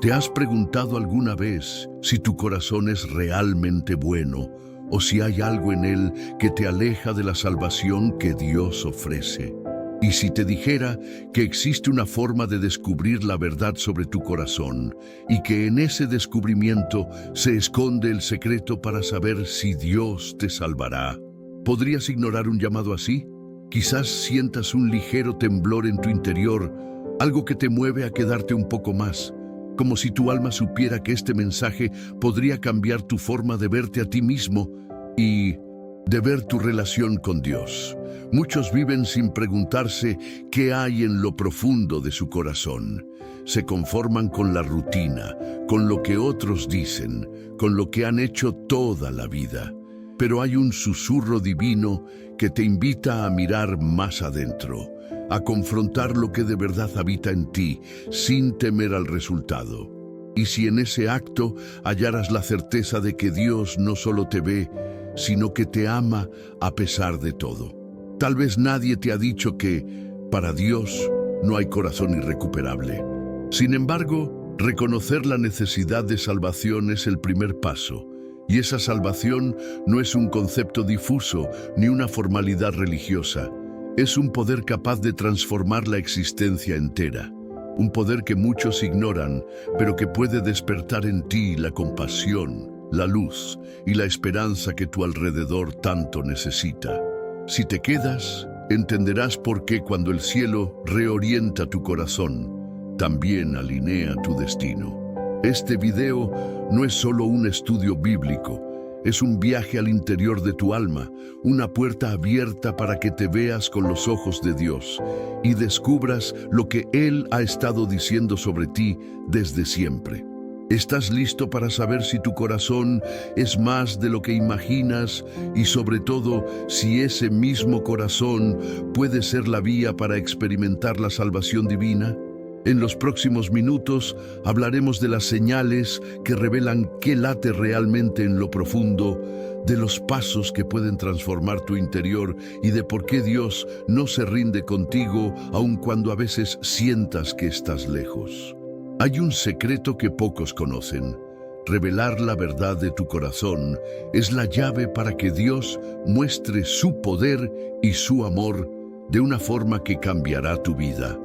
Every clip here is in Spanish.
¿Te has preguntado alguna vez si tu corazón es realmente bueno o si hay algo en él que te aleja de la salvación que Dios ofrece? Y si te dijera que existe una forma de descubrir la verdad sobre tu corazón y que en ese descubrimiento se esconde el secreto para saber si Dios te salvará, ¿podrías ignorar un llamado así? Quizás sientas un ligero temblor en tu interior, algo que te mueve a quedarte un poco más, como si tu alma supiera que este mensaje podría cambiar tu forma de verte a ti mismo y de ver tu relación con Dios. Muchos viven sin preguntarse qué hay en lo profundo de su corazón. Se conforman con la rutina, con lo que otros dicen, con lo que han hecho toda la vida. Pero hay un susurro divino que te invita a mirar más adentro, a confrontar lo que de verdad habita en ti, sin temer al resultado. Y si en ese acto hallaras la certeza de que Dios no solo te ve, sino que te ama a pesar de todo. Tal vez nadie te ha dicho que, para Dios, no hay corazón irrecuperable. Sin embargo, reconocer la necesidad de salvación es el primer paso, y esa salvación no es un concepto difuso ni una formalidad religiosa. Es un poder capaz de transformar la existencia entera. Un poder que muchos ignoran, pero que puede despertar en ti la compasión, la luz y la esperanza que tu alrededor tanto necesita. Si te quedas, entenderás por qué cuando el cielo reorienta tu corazón, también alinea tu destino. Este video no es solo un estudio bíblico, es un viaje al interior de tu alma, una puerta abierta para que te veas con los ojos de Dios y descubras lo que Él ha estado diciendo sobre ti desde siempre. ¿Estás listo para saber si tu corazón es más de lo que imaginas y sobre todo si ese mismo corazón puede ser la vía para experimentar la salvación divina? En los próximos minutos hablaremos de las señales que revelan qué late realmente en lo profundo, de los pasos que pueden transformar tu interior y de por qué Dios no se rinde contigo aun cuando a veces sientas que estás lejos. Hay un secreto que pocos conocen. Revelar la verdad de tu corazón es la llave para que Dios muestre su poder y su amor de una forma que cambiará tu vida.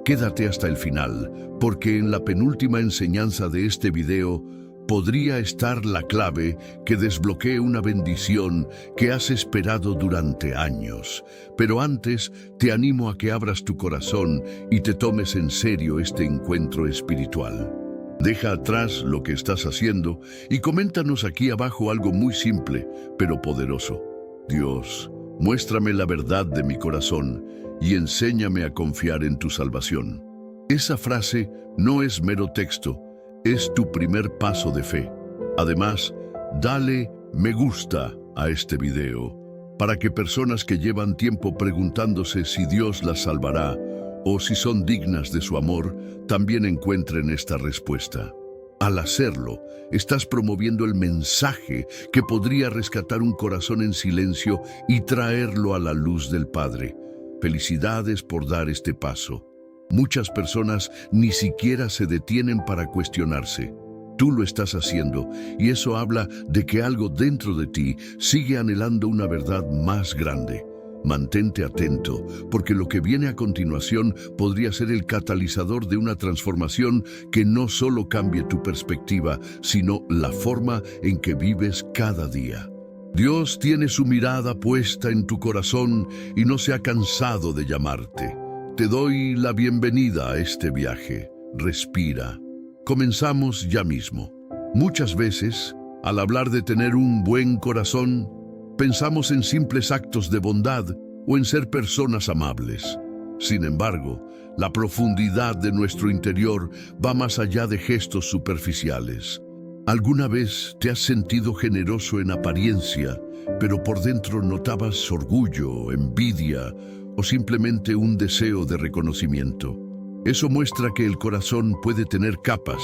Quédate hasta el final, porque en la penúltima enseñanza de este video podría estar la clave que desbloquee una bendición que has esperado durante años. Pero antes, te animo a que abras tu corazón y te tomes en serio este encuentro espiritual. Deja atrás lo que estás haciendo y coméntanos aquí abajo algo muy simple, pero poderoso. Dios, muéstrame la verdad de mi corazón y enséñame a confiar en tu salvación. Esa frase no es mero texto, es tu primer paso de fe. Además, dale me gusta a este video para que personas que llevan tiempo preguntándose si Dios las salvará o si son dignas de su amor, también encuentren esta respuesta. Al hacerlo, estás promoviendo el mensaje que podría rescatar un corazón en silencio y traerlo a la luz del Padre. Felicidades por dar este paso. Muchas personas ni siquiera se detienen para cuestionarse. Tú lo estás haciendo y eso habla de que algo dentro de ti sigue anhelando una verdad más grande. Mantente atento, porque lo que viene a continuación podría ser el catalizador de una transformación que no solo cambie tu perspectiva, sino la forma en que vives cada día. Dios tiene su mirada puesta en tu corazón y no se ha cansado de llamarte. Te doy la bienvenida a este viaje. Respira. Comenzamos ya mismo. Muchas veces, al hablar de tener un buen corazón, pensamos en simples actos de bondad o en ser personas amables. Sin embargo, la profundidad de nuestro interior va más allá de gestos superficiales. ¿Alguna vez te has sentido generoso en apariencia, pero por dentro notabas orgullo, envidia o simplemente un deseo de reconocimiento? Eso muestra que el corazón puede tener capas,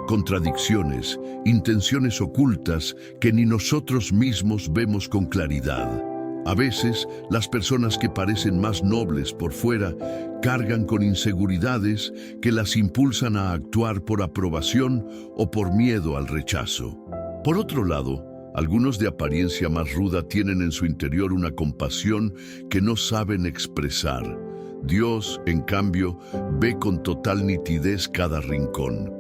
contradicciones, intenciones ocultas que ni nosotros mismos vemos con claridad. A veces, las personas que parecen más nobles por fuera cargan con inseguridades que las impulsan a actuar por aprobación o por miedo al rechazo. Por otro lado, algunos de apariencia más ruda tienen en su interior una compasión que no saben expresar. Dios, en cambio, ve con total nitidez cada rincón.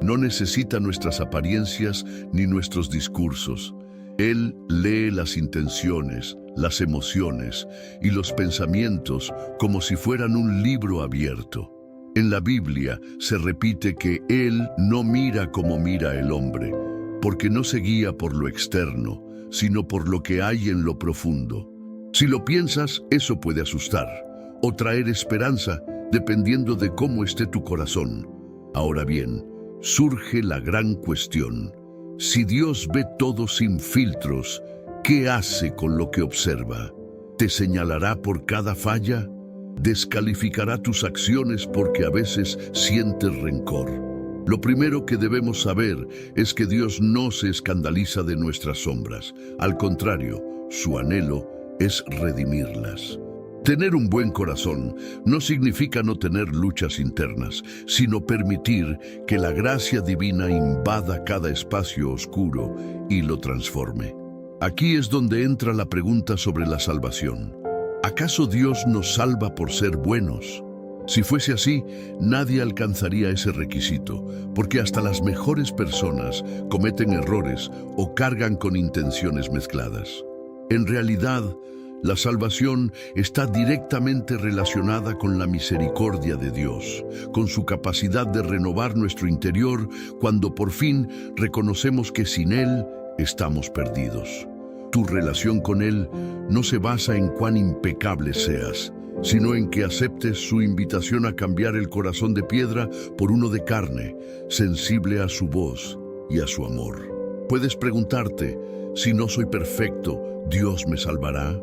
No necesita nuestras apariencias ni nuestros discursos. Él lee las intenciones, las emociones y los pensamientos como si fueran un libro abierto. En la Biblia se repite que Él no mira como mira el hombre, porque no se guía por lo externo, sino por lo que hay en lo profundo. Si lo piensas, eso puede asustar o traer esperanza, dependiendo de cómo esté tu corazón. Ahora bien, surge la gran cuestión. Si Dios ve todo sin filtros, ¿qué hace con lo que observa? ¿Te señalará por cada falla? ¿Descalificará tus acciones porque a veces sientes rencor? Lo primero que debemos saber es que Dios no se escandaliza de nuestras sombras. Al contrario, su anhelo es redimirlas. Tener un buen corazón no significa no tener luchas internas, sino permitir que la gracia divina invada cada espacio oscuro y lo transforme. Aquí es donde entra la pregunta sobre la salvación. ¿Acaso Dios nos salva por ser buenos? Si fuese así, nadie alcanzaría ese requisito, porque hasta las mejores personas cometen errores o cargan con intenciones mezcladas. En realidad, la salvación está directamente relacionada con la misericordia de Dios, con su capacidad de renovar nuestro interior cuando por fin reconocemos que sin Él estamos perdidos. Tu relación con Él no se basa en cuán impecable seas, sino en que aceptes su invitación a cambiar el corazón de piedra por uno de carne, sensible a su voz y a su amor. Puedes preguntarte, si no soy perfecto, ¿Dios me salvará?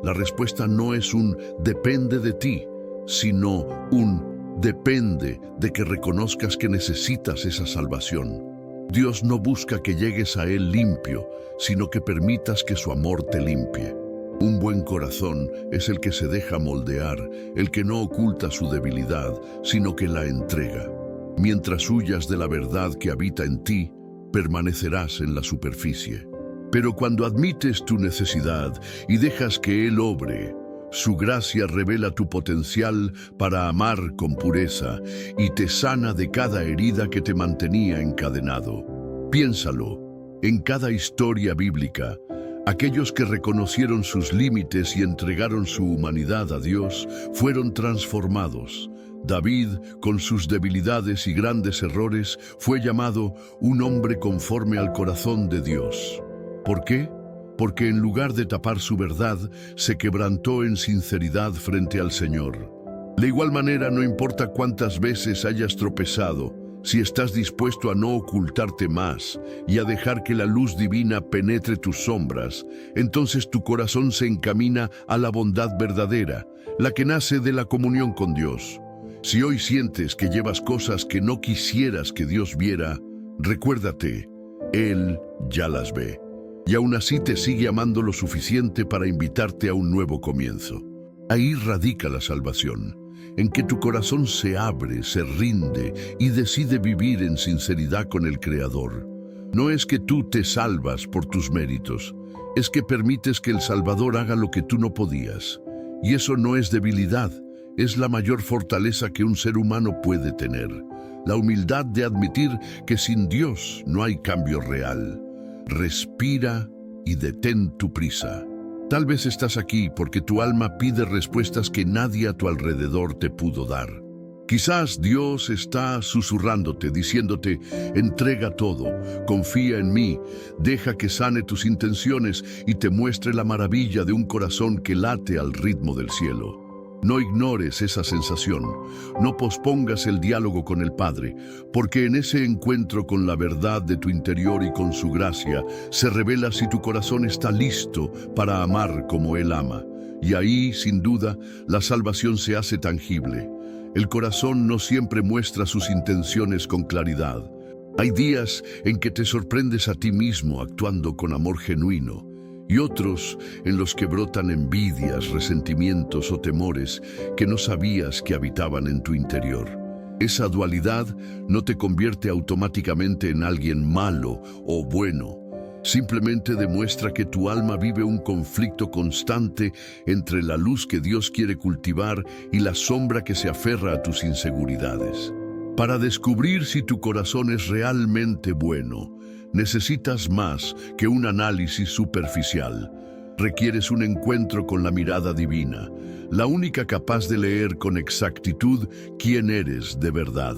La respuesta no es un depende de ti, sino un depende de que reconozcas que necesitas esa salvación. Dios no busca que llegues a Él limpio, sino que permitas que su amor te limpie. Un buen corazón es el que se deja moldear, el que no oculta su debilidad, sino que la entrega. Mientras huyas de la verdad que habita en ti, permanecerás en la superficie. Pero cuando admites tu necesidad y dejas que Él obre, su gracia revela tu potencial para amar con pureza y te sana de cada herida que te mantenía encadenado. Piénsalo, en cada historia bíblica, aquellos que reconocieron sus límites y entregaron su humanidad a Dios fueron transformados. David, con sus debilidades y grandes errores, fue llamado un hombre conforme al corazón de Dios. ¿Por qué? Porque en lugar de tapar su verdad, se quebrantó en sinceridad frente al Señor. De igual manera, no importa cuántas veces hayas tropezado, si estás dispuesto a no ocultarte más y a dejar que la luz divina penetre tus sombras, entonces tu corazón se encamina a la bondad verdadera, la que nace de la comunión con Dios. Si hoy sientes que llevas cosas que no quisieras que Dios viera, recuérdate, Él ya las ve. Y aún así te sigue amando lo suficiente para invitarte a un nuevo comienzo. Ahí radica la salvación, en que tu corazón se abre, se rinde y decide vivir en sinceridad con el Creador. No es que tú te salvas por tus méritos, es que permites que el Salvador haga lo que tú no podías. Y eso no es debilidad, es la mayor fortaleza que un ser humano puede tener. La humildad de admitir que sin Dios no hay cambio real. Respira y detén tu prisa. Tal vez estás aquí porque tu alma pide respuestas que nadie a tu alrededor te pudo dar. Quizás Dios está susurrándote, diciéndote, entrega todo, confía en mí, deja que sane tus intenciones y te muestre la maravilla de un corazón que late al ritmo del cielo. No ignores esa sensación, no pospongas el diálogo con el Padre, porque en ese encuentro con la verdad de tu interior y con su gracia, se revela si tu corazón está listo para amar como Él ama. Y ahí, sin duda, la salvación se hace tangible. El corazón no siempre muestra sus intenciones con claridad. Hay días en que te sorprendes a ti mismo actuando con amor genuino, y otros en los que brotan envidias, resentimientos o temores que no sabías que habitaban en tu interior. Esa dualidad no te convierte automáticamente en alguien malo o bueno. Simplemente demuestra que tu alma vive un conflicto constante entre la luz que Dios quiere cultivar y la sombra que se aferra a tus inseguridades. Para descubrir si tu corazón es realmente bueno, necesitas más que un análisis superficial. Requieres un encuentro con la mirada divina, la única capaz de leer con exactitud quién eres de verdad.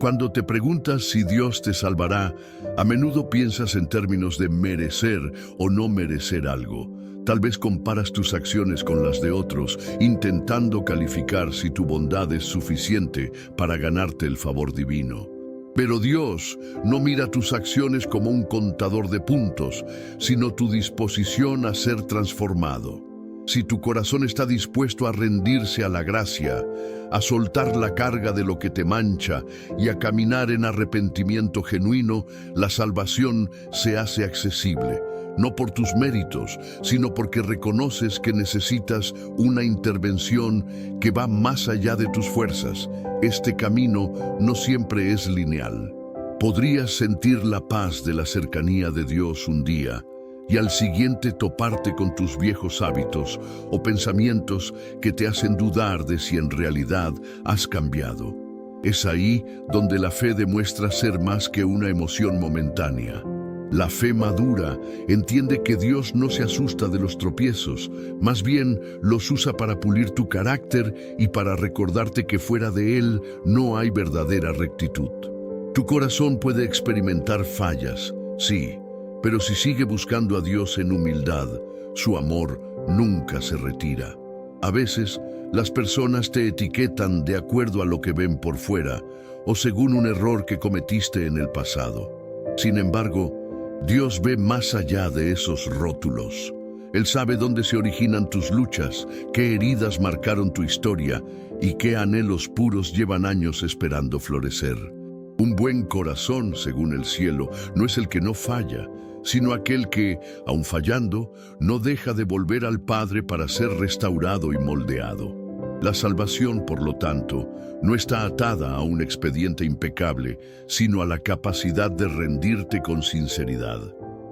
Cuando te preguntas si Dios te salvará, a menudo piensas en términos de merecer o no merecer algo. Tal vez comparas tus acciones con las de otros, intentando calificar si tu bondad es suficiente para ganarte el favor divino. Pero Dios no mira tus acciones como un contador de puntos, sino tu disposición a ser transformado. Si tu corazón está dispuesto a rendirse a la gracia, a soltar la carga de lo que te mancha y a caminar en arrepentimiento genuino, la salvación se hace accesible, no por tus méritos, sino porque reconoces que necesitas una intervención que va más allá de tus fuerzas. Este camino no siempre es lineal. Podrías sentir la paz de la cercanía de Dios un día, y al siguiente toparte con tus viejos hábitos o pensamientos que te hacen dudar de si en realidad has cambiado. Es ahí donde la fe demuestra ser más que una emoción momentánea. La fe madura entiende que Dios no se asusta de los tropiezos, más bien los usa para pulir tu carácter y para recordarte que fuera de Él no hay verdadera rectitud. Tu corazón puede experimentar fallas, sí, pero si sigue buscando a Dios en humildad, su amor nunca se retira. A veces, las personas te etiquetan de acuerdo a lo que ven por fuera o según un error que cometiste en el pasado. Sin embargo, Dios ve más allá de esos rótulos. Él sabe dónde se originan tus luchas, qué heridas marcaron tu historia y qué anhelos puros llevan años esperando florecer. Un buen corazón, según el cielo, no es el que no falla, sino aquel que, aun fallando, no deja de volver al Padre para ser restaurado y moldeado. La salvación, por lo tanto, no está atada a un expediente impecable, sino a la capacidad de rendirte con sinceridad.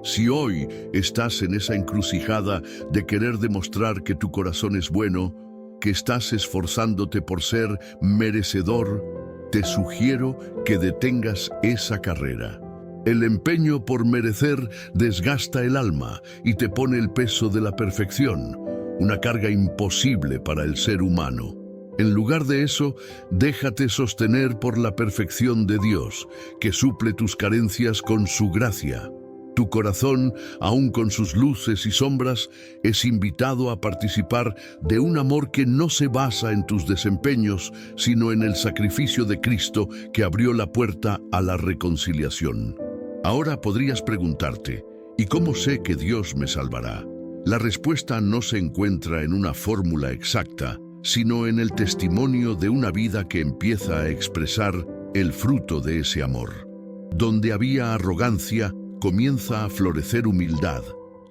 Si hoy estás en esa encrucijada de querer demostrar que tu corazón es bueno, que estás esforzándote por ser merecedor, te sugiero que detengas esa carrera. El empeño por merecer desgasta el alma y te pone el peso de la perfección, una carga imposible para el ser humano. En lugar de eso, déjate sostener por la perfección de Dios, que suple tus carencias con su gracia. Tu corazón, aun con sus luces y sombras, es invitado a participar de un amor que no se basa en tus desempeños, sino en el sacrificio de Cristo que abrió la puerta a la reconciliación. Ahora podrías preguntarte, ¿y cómo sé que Dios me salvará? La respuesta no se encuentra en una fórmula exacta, sino en el testimonio de una vida que empieza a expresar el fruto de ese amor. Donde había arrogancia, comienza a florecer humildad.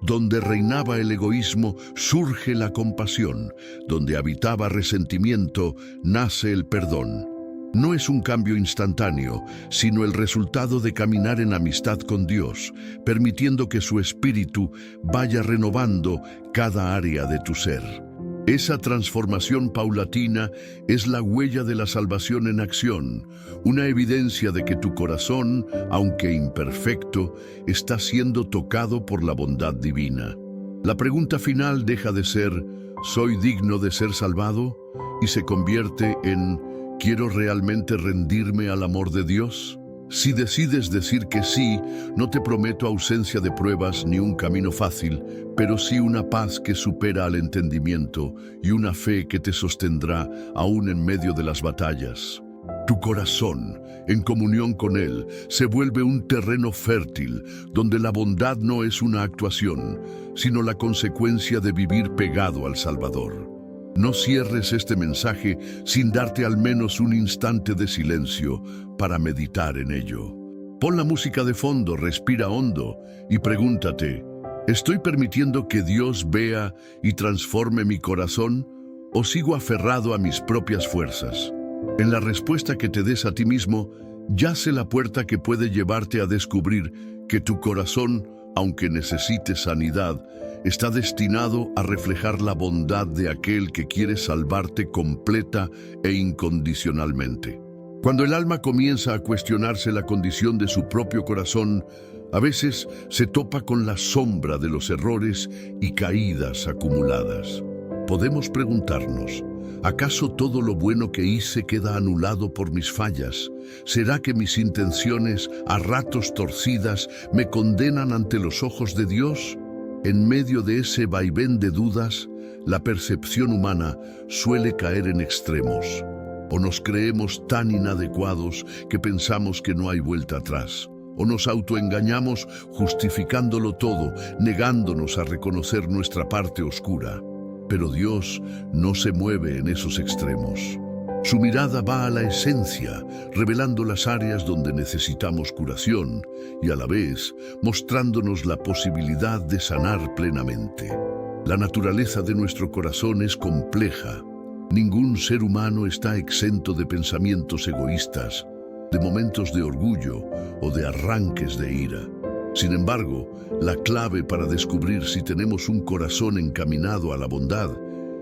Donde reinaba el egoísmo, surge la compasión. Donde habitaba resentimiento, nace el perdón. No es un cambio instantáneo, sino el resultado de caminar en amistad con Dios, permitiendo que su Espíritu vaya renovando cada área de tu ser. Esa transformación paulatina es la huella de la salvación en acción, una evidencia de que tu corazón, aunque imperfecto, está siendo tocado por la bondad divina. La pregunta final deja de ser ¿soy digno de ser salvado? Y se convierte en ¿quiero realmente rendirme al amor de Dios? Si decides decir que sí, no te prometo ausencia de pruebas ni un camino fácil, pero sí una paz que supera al entendimiento y una fe que te sostendrá aún en medio de las batallas. Tu corazón, en comunión con Él, se vuelve un terreno fértil, donde la bondad no es una actuación, sino la consecuencia de vivir pegado al Salvador. No cierres este mensaje sin darte al menos un instante de silencio para meditar en ello. Pon la música de fondo, respira hondo y pregúntate, ¿Estoy permitiendo que Dios vea y transforme mi corazón o sigo aferrado a mis propias fuerzas? En la respuesta que te des a ti mismo, yace la puerta que puede llevarte a descubrir que tu corazón, aunque necesite sanidad, está destinado a reflejar la bondad de aquel que quiere salvarte completa e incondicionalmente. Cuando el alma comienza a cuestionarse la condición de su propio corazón, a veces se topa con la sombra de los errores y caídas acumuladas. Podemos preguntarnos, ¿acaso todo lo bueno que hice queda anulado por mis fallas? ¿Será que mis intenciones, a ratos torcidas, me condenan ante los ojos de Dios? En medio de ese vaivén de dudas, la percepción humana suele caer en extremos. O nos creemos tan inadecuados que pensamos que no hay vuelta atrás. O nos autoengañamos justificándolo todo, negándonos a reconocer nuestra parte oscura. Pero Dios no se mueve en esos extremos. Su mirada va a la esencia, revelando las áreas donde necesitamos curación y a la vez mostrándonos la posibilidad de sanar plenamente. La naturaleza de nuestro corazón es compleja. Ningún ser humano está exento de pensamientos egoístas, de momentos de orgullo o de arranques de ira. Sin embargo, la clave para descubrir si tenemos un corazón encaminado a la bondad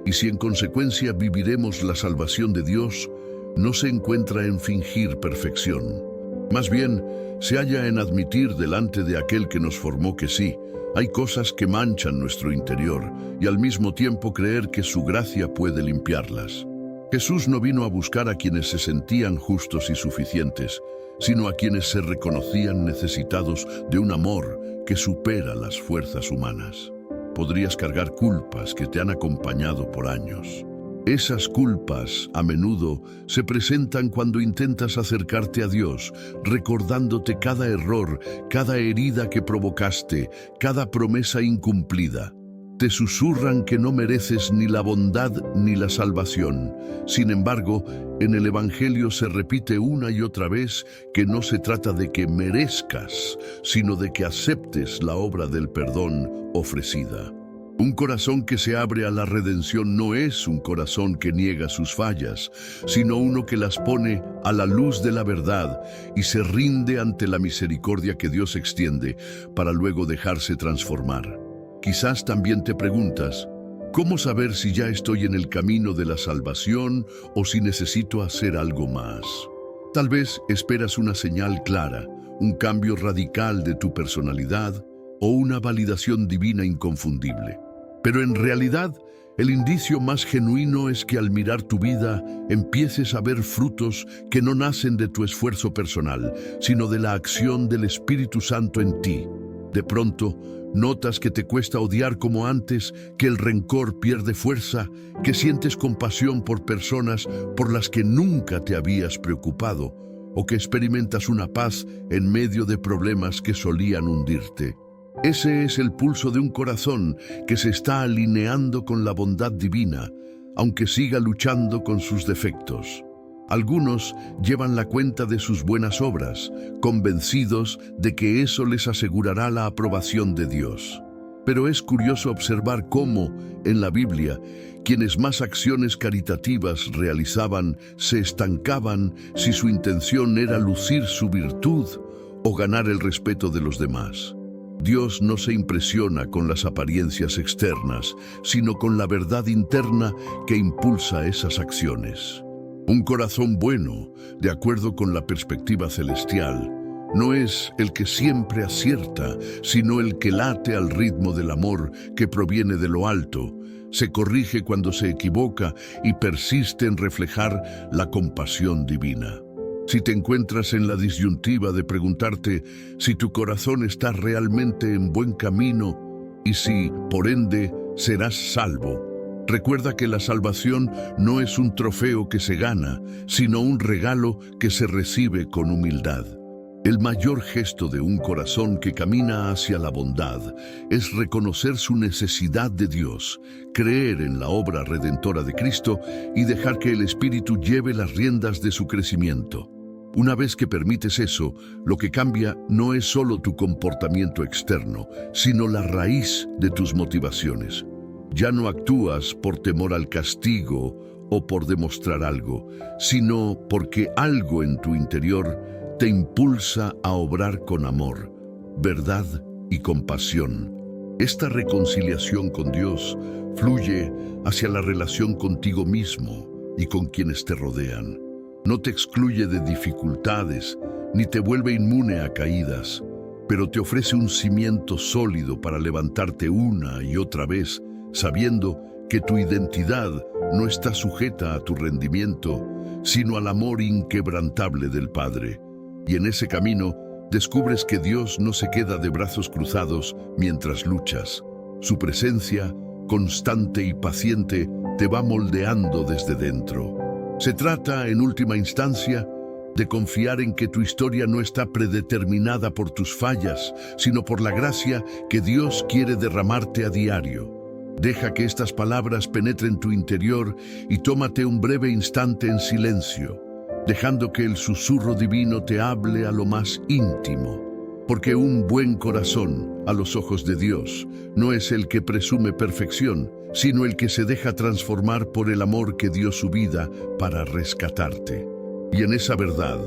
y si en consecuencia viviremos la salvación de Dios, no se encuentra en fingir perfección. Más bien, se halla en admitir delante de aquel que nos formó que sí, hay cosas que manchan nuestro interior y al mismo tiempo creer que su gracia puede limpiarlas. Jesús no vino a buscar a quienes se sentían justos y suficientes, sino a quienes se reconocían necesitados de un amor que supera las fuerzas humanas. Podrías cargar culpas que te han acompañado por años. Esas culpas, a menudo, se presentan cuando intentas acercarte a Dios, recordándote cada error, cada herida que provocaste, cada promesa incumplida. Te susurran que no mereces ni la bondad ni la salvación. Sin embargo, en el Evangelio se repite una y otra vez que no se trata de que merezcas, sino de que aceptes la obra del perdón ofrecida. Un corazón que se abre a la redención no es un corazón que niega sus fallas, sino uno que las pone a la luz de la verdad y se rinde ante la misericordia que Dios extiende para luego dejarse transformar. Quizás también te preguntas, ¿cómo saber si ya estoy en el camino de la salvación o si necesito hacer algo más? Tal vez esperas una señal clara, un cambio radical de tu personalidad o una validación divina inconfundible. Pero en realidad, el indicio más genuino es que al mirar tu vida empieces a ver frutos que no nacen de tu esfuerzo personal, sino de la acción del Espíritu Santo en ti. De pronto, notas que te cuesta odiar como antes, que el rencor pierde fuerza, que sientes compasión por personas por las que nunca te habías preocupado, o que experimentas una paz en medio de problemas que solían hundirte. Ese es el pulso de un corazón que se está alineando con la bondad divina, aunque siga luchando con sus defectos. Algunos llevan la cuenta de sus buenas obras, convencidos de que eso les asegurará la aprobación de Dios. Pero es curioso observar cómo, en la Biblia, quienes más acciones caritativas realizaban se estancaban si su intención era lucir su virtud o ganar el respeto de los demás. Dios no se impresiona con las apariencias externas, sino con la verdad interna que impulsa esas acciones. Un corazón bueno, de acuerdo con la perspectiva celestial, no es el que siempre acierta, sino el que late al ritmo del amor que proviene de lo alto, se corrige cuando se equivoca y persiste en reflejar la compasión divina. Si te encuentras en la disyuntiva de preguntarte si tu corazón está realmente en buen camino y si, por ende, serás salvo, recuerda que la salvación no es un trofeo que se gana, sino un regalo que se recibe con humildad. El mayor gesto de un corazón que camina hacia la bondad es reconocer su necesidad de Dios, creer en la obra redentora de Cristo y dejar que el Espíritu lleve las riendas de su crecimiento. Una vez que permites eso, lo que cambia no es solo tu comportamiento externo, sino la raíz de tus motivaciones. Ya no actúas por temor al castigo o por demostrar algo, sino porque algo en tu interior te impulsa a obrar con amor, verdad y compasión. Esta reconciliación con Dios fluye hacia la relación contigo mismo y con quienes te rodean. No te excluye de dificultades, ni te vuelve inmune a caídas, pero te ofrece un cimiento sólido para levantarte una y otra vez, sabiendo que tu identidad no está sujeta a tu rendimiento, sino al amor inquebrantable del Padre. Y en ese camino descubres que Dios no se queda de brazos cruzados mientras luchas. Su presencia, constante y paciente, te va moldeando desde dentro. Se trata, en última instancia, de confiar en que tu historia no está predeterminada por tus fallas, sino por la gracia que Dios quiere derramarte a diario. Deja que estas palabras penetren tu interior y tómate un breve instante en silencio, dejando que el susurro divino te hable a lo más íntimo. Porque un buen corazón, a los ojos de Dios, no es el que presume perfección, sino el que se deja transformar por el amor que dio su vida para rescatarte. Y en esa verdad,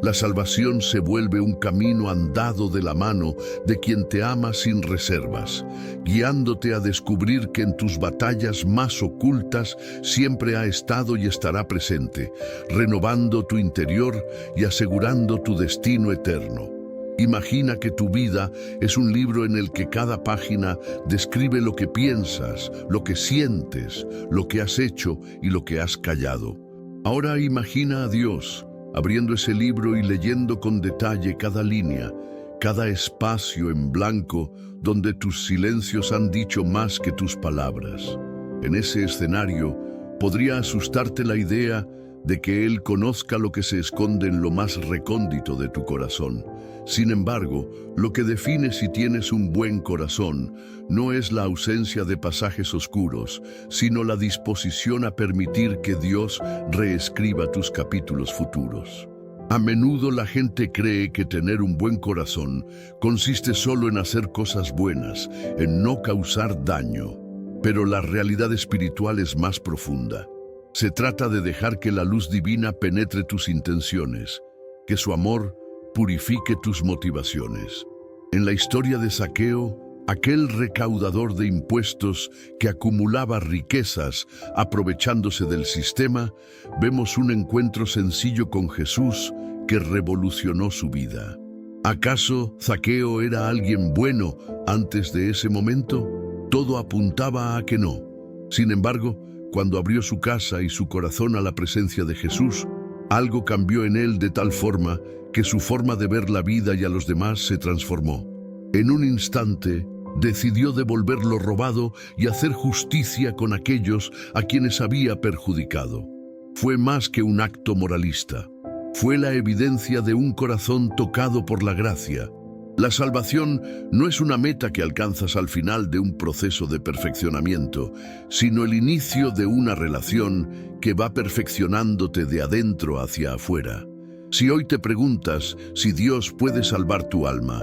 la salvación se vuelve un camino andado de la mano de quien te ama sin reservas, guiándote a descubrir que en tus batallas más ocultas siempre ha estado y estará presente, renovando tu interior y asegurando tu destino eterno. Imagina que tu vida es un libro en el que cada página describe lo que piensas, lo que sientes, lo que has hecho y lo que has callado. Ahora imagina a Dios abriendo ese libro y leyendo con detalle cada línea, cada espacio en blanco donde tus silencios han dicho más que tus palabras. En ese escenario podría asustarte la idea de que Él conozca lo que se esconde en lo más recóndito de tu corazón. Sin embargo, lo que define si tienes un buen corazón no es la ausencia de pasajes oscuros, sino la disposición a permitir que Dios reescriba tus capítulos futuros. A menudo la gente cree que tener un buen corazón consiste solo en hacer cosas buenas, en no causar daño. Pero la realidad espiritual es más profunda. Se trata de dejar que la luz divina penetre tus intenciones, que su amor purifique tus motivaciones. En la historia de Zaqueo, aquel recaudador de impuestos que acumulaba riquezas aprovechándose del sistema, vemos un encuentro sencillo con Jesús que revolucionó su vida. ¿Acaso Zaqueo era alguien bueno antes de ese momento? Todo apuntaba a que no. Sin embargo, cuando abrió su casa y su corazón a la presencia de Jesús, algo cambió en él de tal forma que su forma de ver la vida y a los demás se transformó. En un instante, decidió devolver lo robado y hacer justicia con aquellos a quienes había perjudicado. Fue más que un acto moralista. Fue la evidencia de un corazón tocado por la gracia. La salvación no es una meta que alcanzas al final de un proceso de perfeccionamiento, sino el inicio de una relación que va perfeccionándote de adentro hacia afuera. Si hoy te preguntas si Dios puede salvar tu alma,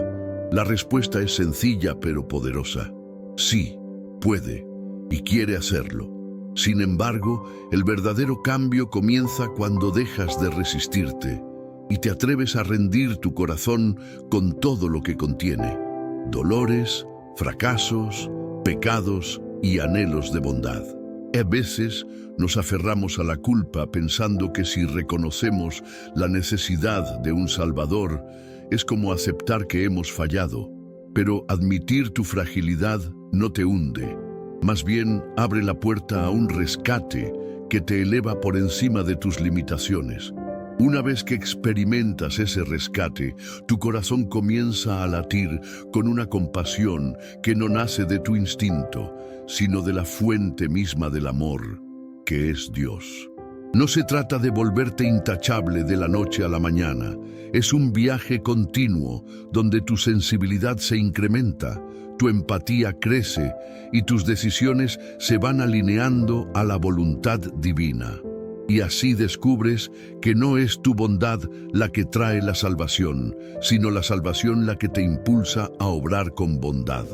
la respuesta es sencilla pero poderosa. Sí, puede y quiere hacerlo. Sin embargo, el verdadero cambio comienza cuando dejas de resistirte y te atreves a rendir tu corazón con todo lo que contiene: dolores, fracasos, pecados y anhelos de bondad. A veces nos aferramos a la culpa pensando que si reconocemos la necesidad de un Salvador, es como aceptar que hemos fallado. Pero admitir tu fragilidad no te hunde. Más bien abre la puerta a un rescate que te eleva por encima de tus limitaciones. Una vez que experimentas ese rescate, tu corazón comienza a latir con una compasión que no nace de tu instinto, sino de la fuente misma del amor, que es Dios. No se trata de volverte intachable de la noche a la mañana. Es un viaje continuo donde tu sensibilidad se incrementa, tu empatía crece y tus decisiones se van alineando a la voluntad divina. Y así descubres que no es tu bondad la que trae la salvación, sino la salvación la que te impulsa a obrar con bondad.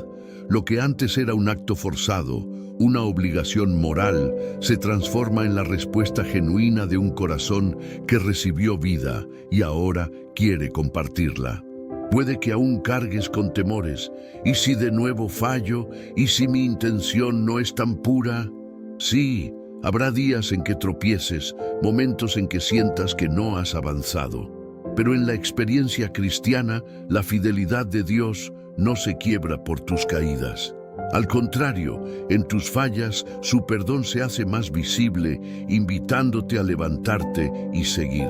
Lo que antes era un acto forzado, una obligación moral, se transforma en la respuesta genuina de un corazón que recibió vida y ahora quiere compartirla. Puede que aún cargues con temores. ¿Y si de nuevo fallo? ¿Y si mi intención no es tan pura? Sí, habrá días en que tropieces, momentos en que sientas que no has avanzado. Pero en la experiencia cristiana, la fidelidad de Dios no se quiebra por tus caídas. Al contrario, en tus fallas, su perdón se hace más visible, invitándote a levantarte y seguir.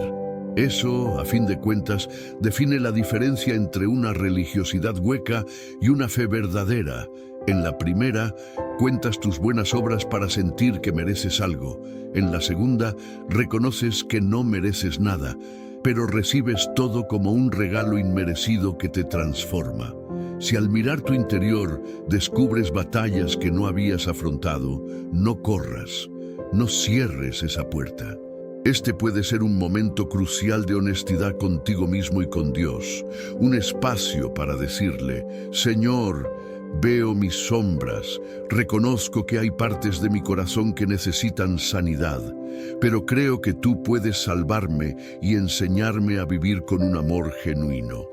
Eso, a fin de cuentas, define la diferencia entre una religiosidad hueca y una fe verdadera. En la primera, cuentas tus buenas obras para sentir que mereces algo. En la segunda, reconoces que no mereces nada, pero recibes todo como un regalo inmerecido que te transforma. Si al mirar tu interior descubres batallas que no habías afrontado, no corras, no cierres esa puerta. Este puede ser un momento crucial de honestidad contigo mismo y con Dios, un espacio para decirle: Señor, veo mis sombras, reconozco que hay partes de mi corazón que necesitan sanidad, pero creo que tú puedes salvarme y enseñarme a vivir con un amor genuino.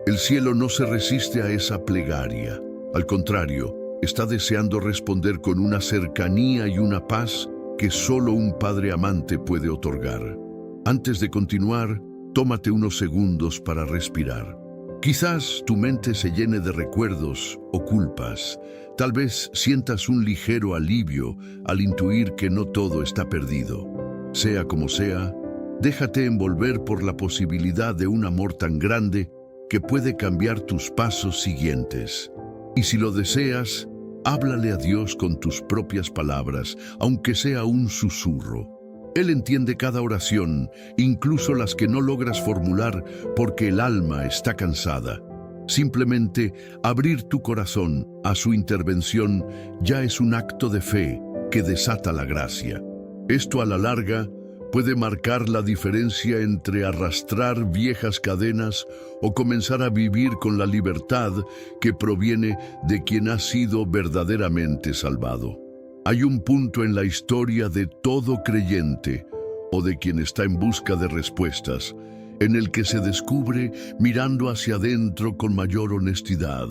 El cielo no se resiste a esa plegaria. Al contrario, está deseando responder con una cercanía y una paz que solo un Padre amante puede otorgar. Antes de continuar, tómate unos segundos para respirar. Quizás tu mente se llene de recuerdos o culpas. Tal vez sientas un ligero alivio al intuir que no todo está perdido. Sea como sea, déjate envolver por la posibilidad de un amor tan grande que puede cambiar tus pasos siguientes. Y si lo deseas, háblale a Dios con tus propias palabras, aunque sea un susurro. Él entiende cada oración, incluso las que no logras formular porque el alma está cansada. Simplemente abrir tu corazón a su intervención ya es un acto de fe que desata la gracia. Esto a la larga puede marcar la diferencia entre arrastrar viejas cadenas o comenzar a vivir con la libertad que proviene de quien ha sido verdaderamente salvado. Hay un punto en la historia de todo creyente o de quien está en busca de respuestas, en el que se descubre mirando hacia adentro con mayor honestidad.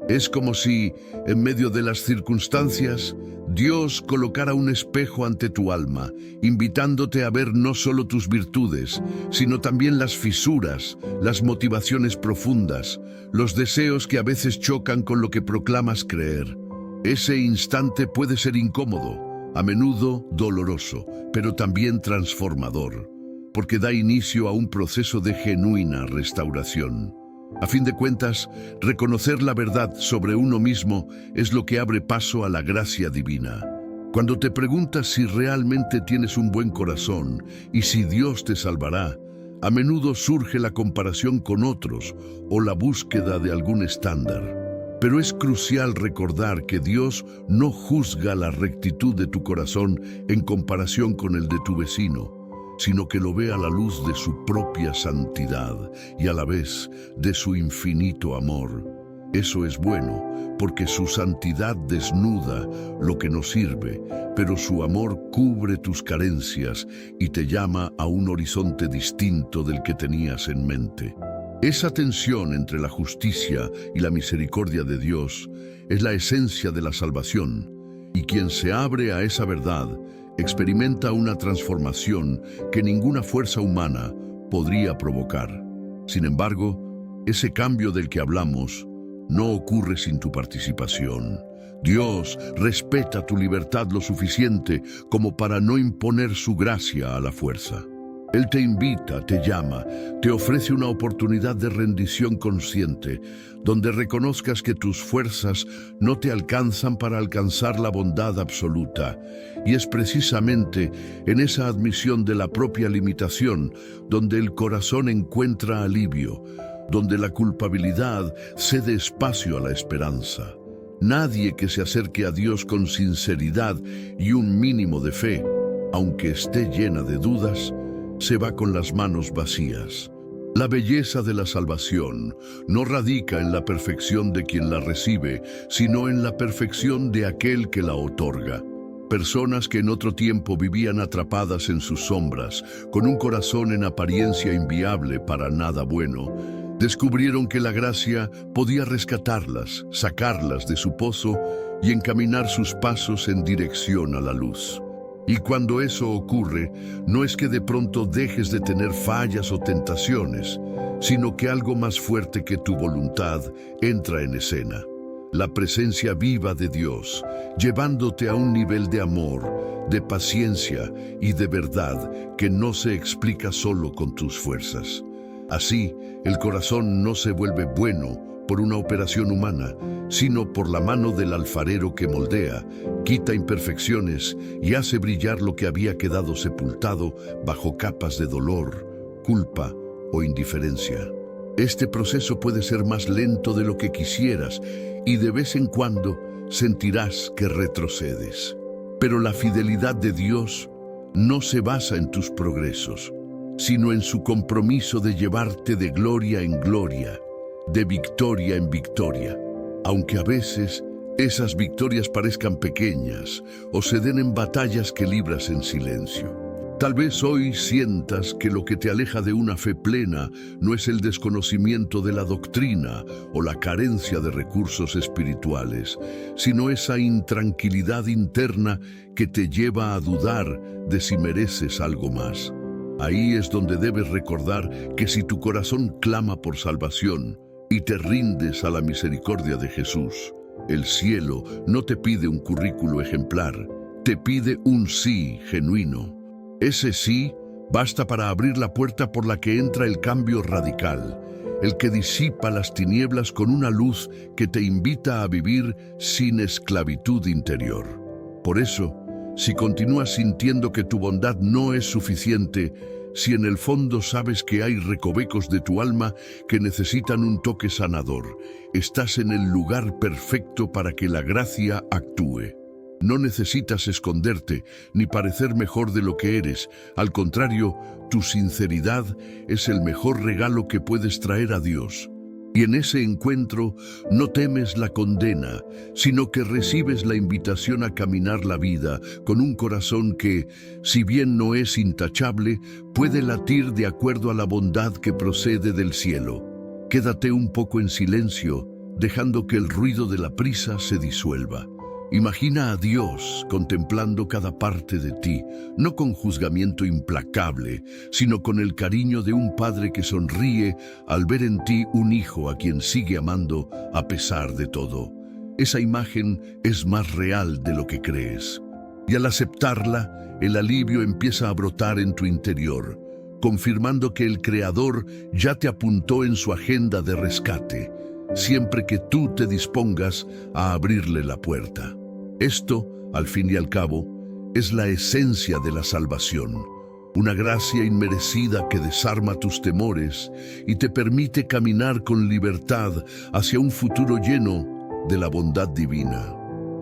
Es como si, en medio de las circunstancias, Dios colocara un espejo ante tu alma, invitándote a ver no solo tus virtudes, sino también las fisuras, las motivaciones profundas, los deseos que a veces chocan con lo que proclamas creer. Ese instante puede ser incómodo, a menudo doloroso, pero también transformador, porque da inicio a un proceso de genuina restauración. A fin de cuentas, reconocer la verdad sobre uno mismo es lo que abre paso a la gracia divina. Cuando te preguntas si realmente tienes un buen corazón y si Dios te salvará, a menudo surge la comparación con otros o la búsqueda de algún estándar. Pero es crucial recordar que Dios no juzga la rectitud de tu corazón en comparación con el de tu vecino, sino que lo ve a la luz de su propia santidad y a la vez de su infinito amor. Eso es bueno, porque su santidad desnuda lo que no sirve, pero su amor cubre tus carencias y te llama a un horizonte distinto del que tenías en mente. Esa tensión entre la justicia y la misericordia de Dios es la esencia de la salvación, y quien se abre a esa verdad experimenta una transformación que ninguna fuerza humana podría provocar. Sin embargo, ese cambio del que hablamos no ocurre sin tu participación. Dios respeta tu libertad lo suficiente como para no imponer su gracia a la fuerza. Él te invita, te llama, te ofrece una oportunidad de rendición consciente, donde reconozcas que tus fuerzas no te alcanzan para alcanzar la bondad absoluta. Y es precisamente en esa admisión de la propia limitación donde el corazón encuentra alivio, donde la culpabilidad cede espacio a la esperanza. Nadie que se acerque a Dios con sinceridad y un mínimo de fe aunque esté llena de dudas, se va con las manos vacías. La belleza de la salvación no radica en la perfección de quien la recibe, sino en la perfección de aquel que la otorga. Personas que en otro tiempo vivían atrapadas en sus sombras, con un corazón en apariencia inviable para nada bueno, descubrieron que la gracia podía rescatarlas, sacarlas de su pozo y encaminar sus pasos en dirección a la luz. Y cuando eso ocurre, no es que de pronto dejes de tener fallas o tentaciones, sino que algo más fuerte que tu voluntad entra en escena. La presencia viva de Dios, llevándote a un nivel de amor, de paciencia y de verdad que no se explica solo con tus fuerzas. Así, el corazón no se vuelve bueno por una operación humana, sino por la mano del alfarero que moldea, quita imperfecciones y hace brillar lo que había quedado sepultado bajo capas de dolor, culpa o indiferencia. Este proceso puede ser más lento de lo que quisieras y de vez en cuando sentirás que retrocedes. Pero la fidelidad de Dios no se basa en tus progresos, sino en su compromiso de llevarte de gloria en gloria, de victoria en victoria, aunque a veces esas victorias parezcan pequeñas o se den en batallas que libras en silencio. Tal vez hoy sientas que lo que te aleja de una fe plena no es el desconocimiento de la doctrina o la carencia de recursos espirituales, sino esa intranquilidad interna que te lleva a dudar de si mereces algo más. Ahí es donde debes recordar que si tu corazón clama por salvación y te rindes a la misericordia de Jesús, el cielo no te pide un currículo ejemplar, te pide un sí genuino. Ese sí basta para abrir la puerta por la que entra el cambio radical, el que disipa las tinieblas con una luz que te invita a vivir sin esclavitud interior. Por eso, si continúas sintiendo que tu bondad no es suficiente, si en el fondo sabes que hay recovecos de tu alma que necesitan un toque sanador, estás en el lugar perfecto para que la gracia actúe. No necesitas esconderte ni parecer mejor de lo que eres. Al contrario, tu sinceridad es el mejor regalo que puedes traer a Dios. Y en ese encuentro no temes la condena, sino que recibes la invitación a caminar la vida con un corazón que, si bien no es intachable, puede latir de acuerdo a la bondad que procede del cielo. Quédate un poco en silencio, dejando que el ruido de la prisa se disuelva. Imagina a Dios contemplando cada parte de ti, no con juzgamiento implacable, sino con el cariño de un padre que sonríe al ver en ti un hijo a quien sigue amando a pesar de todo. Esa imagen es más real de lo que crees. Y al aceptarla, el alivio empieza a brotar en tu interior, confirmando que el Creador ya te apuntó en su agenda de rescate, siempre que tú te dispongas a abrirle la puerta. Esto, al fin y al cabo, es la esencia de la salvación, una gracia inmerecida que desarma tus temores y te permite caminar con libertad hacia un futuro lleno de la bondad divina.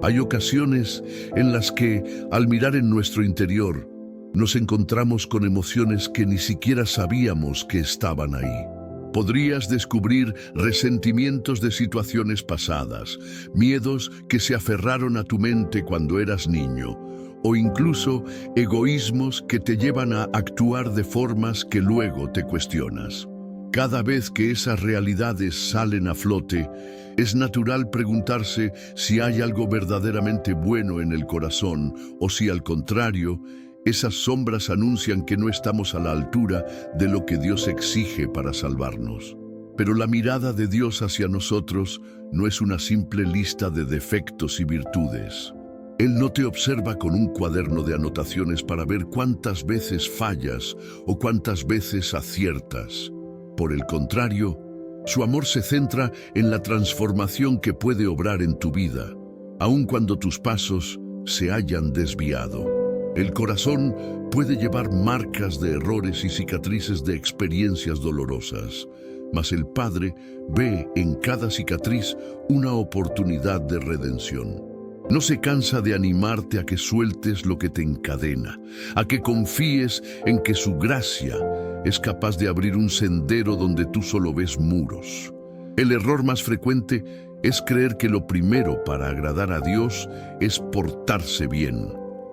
Hay ocasiones en las que, al mirar en nuestro interior, nos encontramos con emociones que ni siquiera sabíamos que estaban ahí. Podrías descubrir resentimientos de situaciones pasadas, miedos que se aferraron a tu mente cuando eras niño, o incluso egoísmos que te llevan a actuar de formas que luego te cuestionas. Cada vez que esas realidades salen a flote, es natural preguntarse si hay algo verdaderamente bueno en el corazón o si, al contrario, esas sombras anuncian que no estamos a la altura de lo que Dios exige para salvarnos. Pero la mirada de Dios hacia nosotros no es una simple lista de defectos y virtudes. Él no te observa con un cuaderno de anotaciones para ver cuántas veces fallas o cuántas veces aciertas. Por el contrario, su amor se centra en la transformación que puede obrar en tu vida, aun cuando tus pasos se hayan desviado. El corazón puede llevar marcas de errores y cicatrices de experiencias dolorosas, mas el Padre ve en cada cicatriz una oportunidad de redención. No se cansa de animarte a que sueltes lo que te encadena, a que confíes en que su gracia es capaz de abrir un sendero donde tú solo ves muros. El error más frecuente es creer que lo primero para agradar a Dios es portarse bien,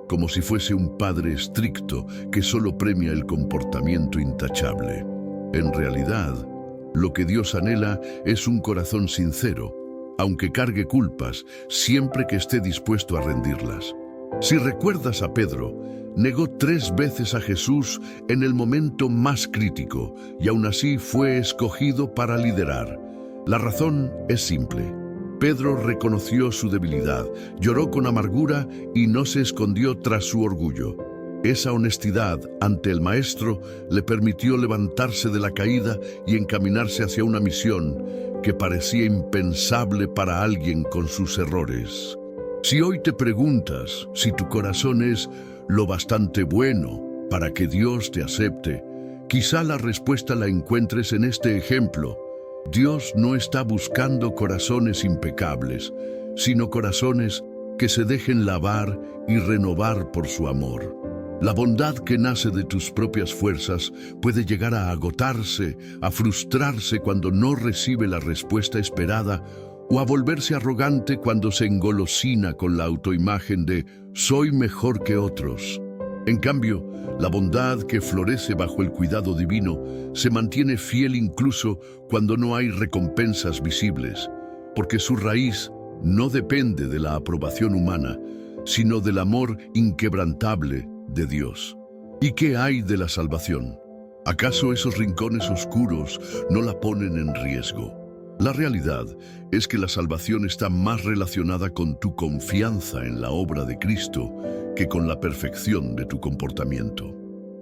como si fuese un padre estricto que solo premia el comportamiento intachable. En realidad, lo que Dios anhela es un corazón sincero, aunque cargue culpas, siempre que esté dispuesto a rendirlas. Si recuerdas a Pedro, negó 3 veces a Jesús en el momento más crítico y aún así fue escogido para liderar. La razón es simple. Pedro reconoció su debilidad, lloró con amargura y no se escondió tras su orgullo. Esa honestidad ante el Maestro le permitió levantarse de la caída y encaminarse hacia una misión que parecía impensable para alguien con sus errores. Si hoy te preguntas si tu corazón es lo bastante bueno para que Dios te acepte, quizá la respuesta la encuentres en este ejemplo. Dios no está buscando corazones impecables, sino corazones que se dejen lavar y renovar por su amor. La bondad que nace de tus propias fuerzas puede llegar a agotarse, a frustrarse cuando no recibe la respuesta esperada o a volverse arrogante cuando se engolosina con la autoimagen de «soy mejor que otros». En cambio, la bondad que florece bajo el cuidado divino se mantiene fiel incluso cuando no hay recompensas visibles, porque su raíz no depende de la aprobación humana, sino del amor inquebrantable de Dios. ¿Y qué hay de la salvación? ¿Acaso esos rincones oscuros no la ponen en riesgo? La realidad es que la salvación está más relacionada con tu confianza en la obra de Cristo que con la perfección de tu comportamiento.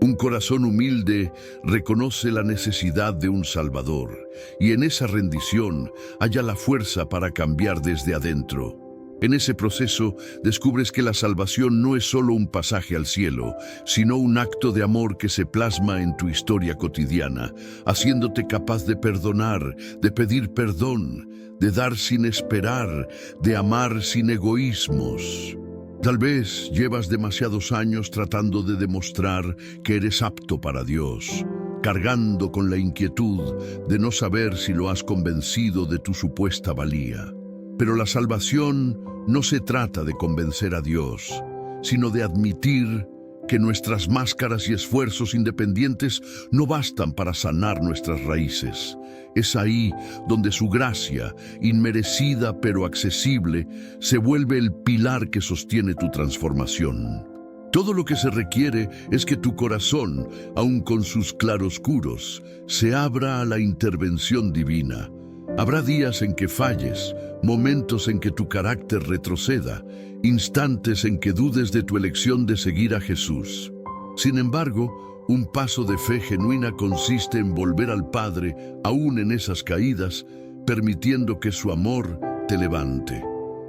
Un corazón humilde reconoce la necesidad de un Salvador y en esa rendición halla la fuerza para cambiar desde adentro. En ese proceso descubres que la salvación no es solo un pasaje al cielo, sino un acto de amor que se plasma en tu historia cotidiana, haciéndote capaz de perdonar, de pedir perdón, de dar sin esperar, de amar sin egoísmos. Tal vez llevas demasiados años tratando de demostrar que eres apto para Dios, cargando con la inquietud de no saber si lo has convencido de tu supuesta valía. Pero la salvación no se trata de convencer a Dios, sino de admitir que nuestras máscaras y esfuerzos independientes no bastan para sanar nuestras raíces. Es ahí donde su gracia, inmerecida pero accesible, se vuelve el pilar que sostiene tu transformación. Todo lo que se requiere es que tu corazón, aun con sus claroscuros, se abra a la intervención divina. Habrá días en que falles, momentos en que tu carácter retroceda, instantes en que dudes de tu elección de seguir a Jesús. Sin embargo, un paso de fe genuina consiste en volver al Padre, aún en esas caídas, permitiendo que su amor te levante.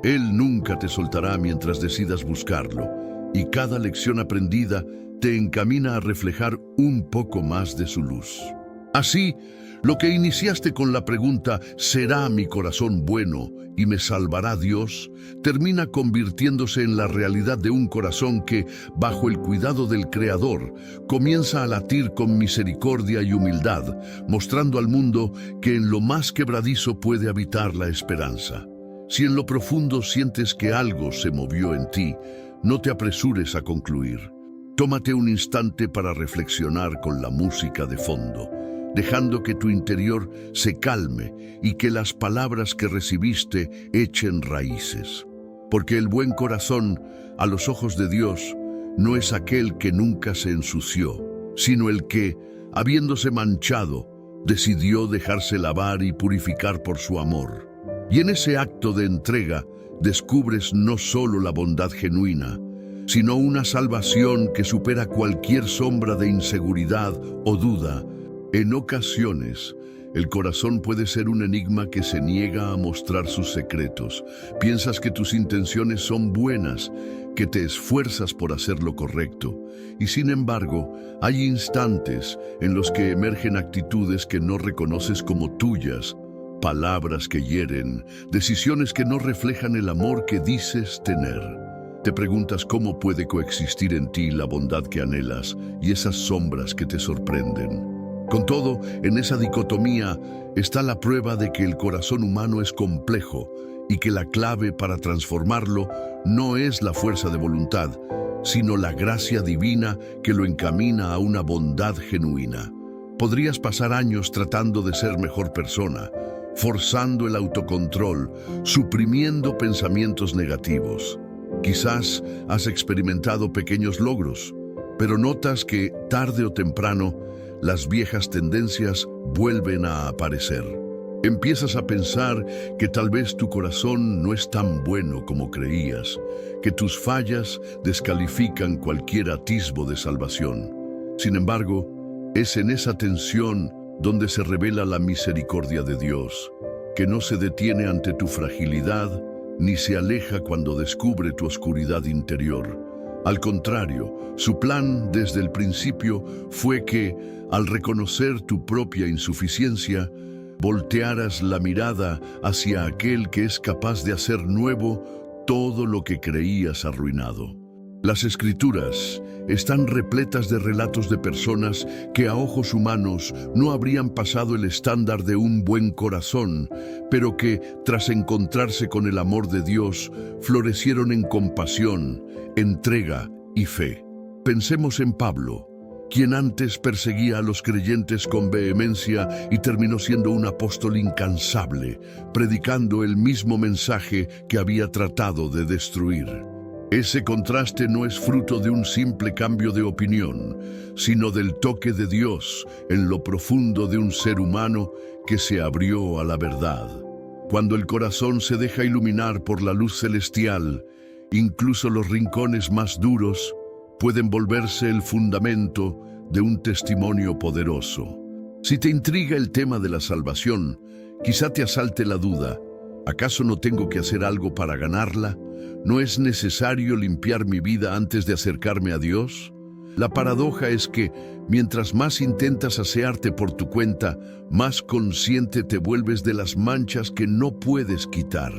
Él nunca te soltará mientras decidas buscarlo, y cada lección aprendida te encamina a reflejar un poco más de su luz. Así, lo que iniciaste con la pregunta ¿será mi corazón bueno y me salvará Dios?, termina convirtiéndose en la realidad de un corazón que, bajo el cuidado del Creador, comienza a latir con misericordia y humildad, mostrando al mundo que en lo más quebradizo puede habitar la esperanza. Si en lo profundo sientes que algo se movió en ti, no te apresures a concluir. Tómate un instante para reflexionar con la música de fondo, dejando que tu interior se calme y que las palabras que recibiste echen raíces. Porque el buen corazón, a los ojos de Dios, no es aquel que nunca se ensució, sino el que, habiéndose manchado, decidió dejarse lavar y purificar por su amor. Y en ese acto de entrega descubres no solo la bondad genuina, sino una salvación que supera cualquier sombra de inseguridad o duda. En ocasiones, el corazón puede ser un enigma que se niega a mostrar sus secretos. Piensas que tus intenciones son buenas, que te esfuerzas por hacer lo correcto. Y sin embargo, hay instantes en los que emergen actitudes que no reconoces como tuyas palabras que hieren, decisiones que no reflejan el amor que dices tener. Te preguntas cómo puede coexistir en ti la bondad que anhelas y esas sombras que te sorprenden. Con todo, en esa dicotomía está la prueba de que el corazón humano es complejo y que la clave para transformarlo no es la fuerza de voluntad, sino la gracia divina que lo encamina a una bondad genuina. Podrías pasar años tratando de ser mejor persona, forzando el autocontrol, suprimiendo pensamientos negativos. Quizás has experimentado pequeños logros, pero notas que, tarde o temprano, las viejas tendencias vuelven a aparecer. Empiezas a pensar que tal vez tu corazón no es tan bueno como creías, que tus fallas descalifican cualquier atisbo de salvación. Sin embargo, es en esa tensión donde se revela la misericordia de Dios, que no se detiene ante tu fragilidad ni se aleja cuando descubre tu oscuridad interior. Al contrario, su plan desde el principio fue que, al reconocer tu propia insuficiencia, voltearas la mirada hacia aquel que es capaz de hacer nuevo todo lo que creías arruinado. Las Escrituras están repletas de relatos de personas que a ojos humanos no habrían pasado el estándar de un buen corazón, pero que, tras encontrarse con el amor de Dios, florecieron en compasión, entrega y fe. Pensemos en Pablo, quien antes perseguía a los creyentes con vehemencia y terminó siendo un apóstol incansable, predicando el mismo mensaje que había tratado de destruir. Ese contraste no es fruto de un simple cambio de opinión, sino del toque de Dios en lo profundo de un ser humano que se abrió a la verdad. Cuando el corazón se deja iluminar por la luz celestial, incluso los rincones más duros pueden volverse el fundamento de un testimonio poderoso. Si te intriga el tema de la salvación, quizá te asalte la duda: ¿acaso no tengo que hacer algo para ganarla? ¿No es necesario limpiar mi vida antes de acercarme a Dios? La paradoja es que, mientras más intentas asearte por tu cuenta, más consciente te vuelves de las manchas que no puedes quitar.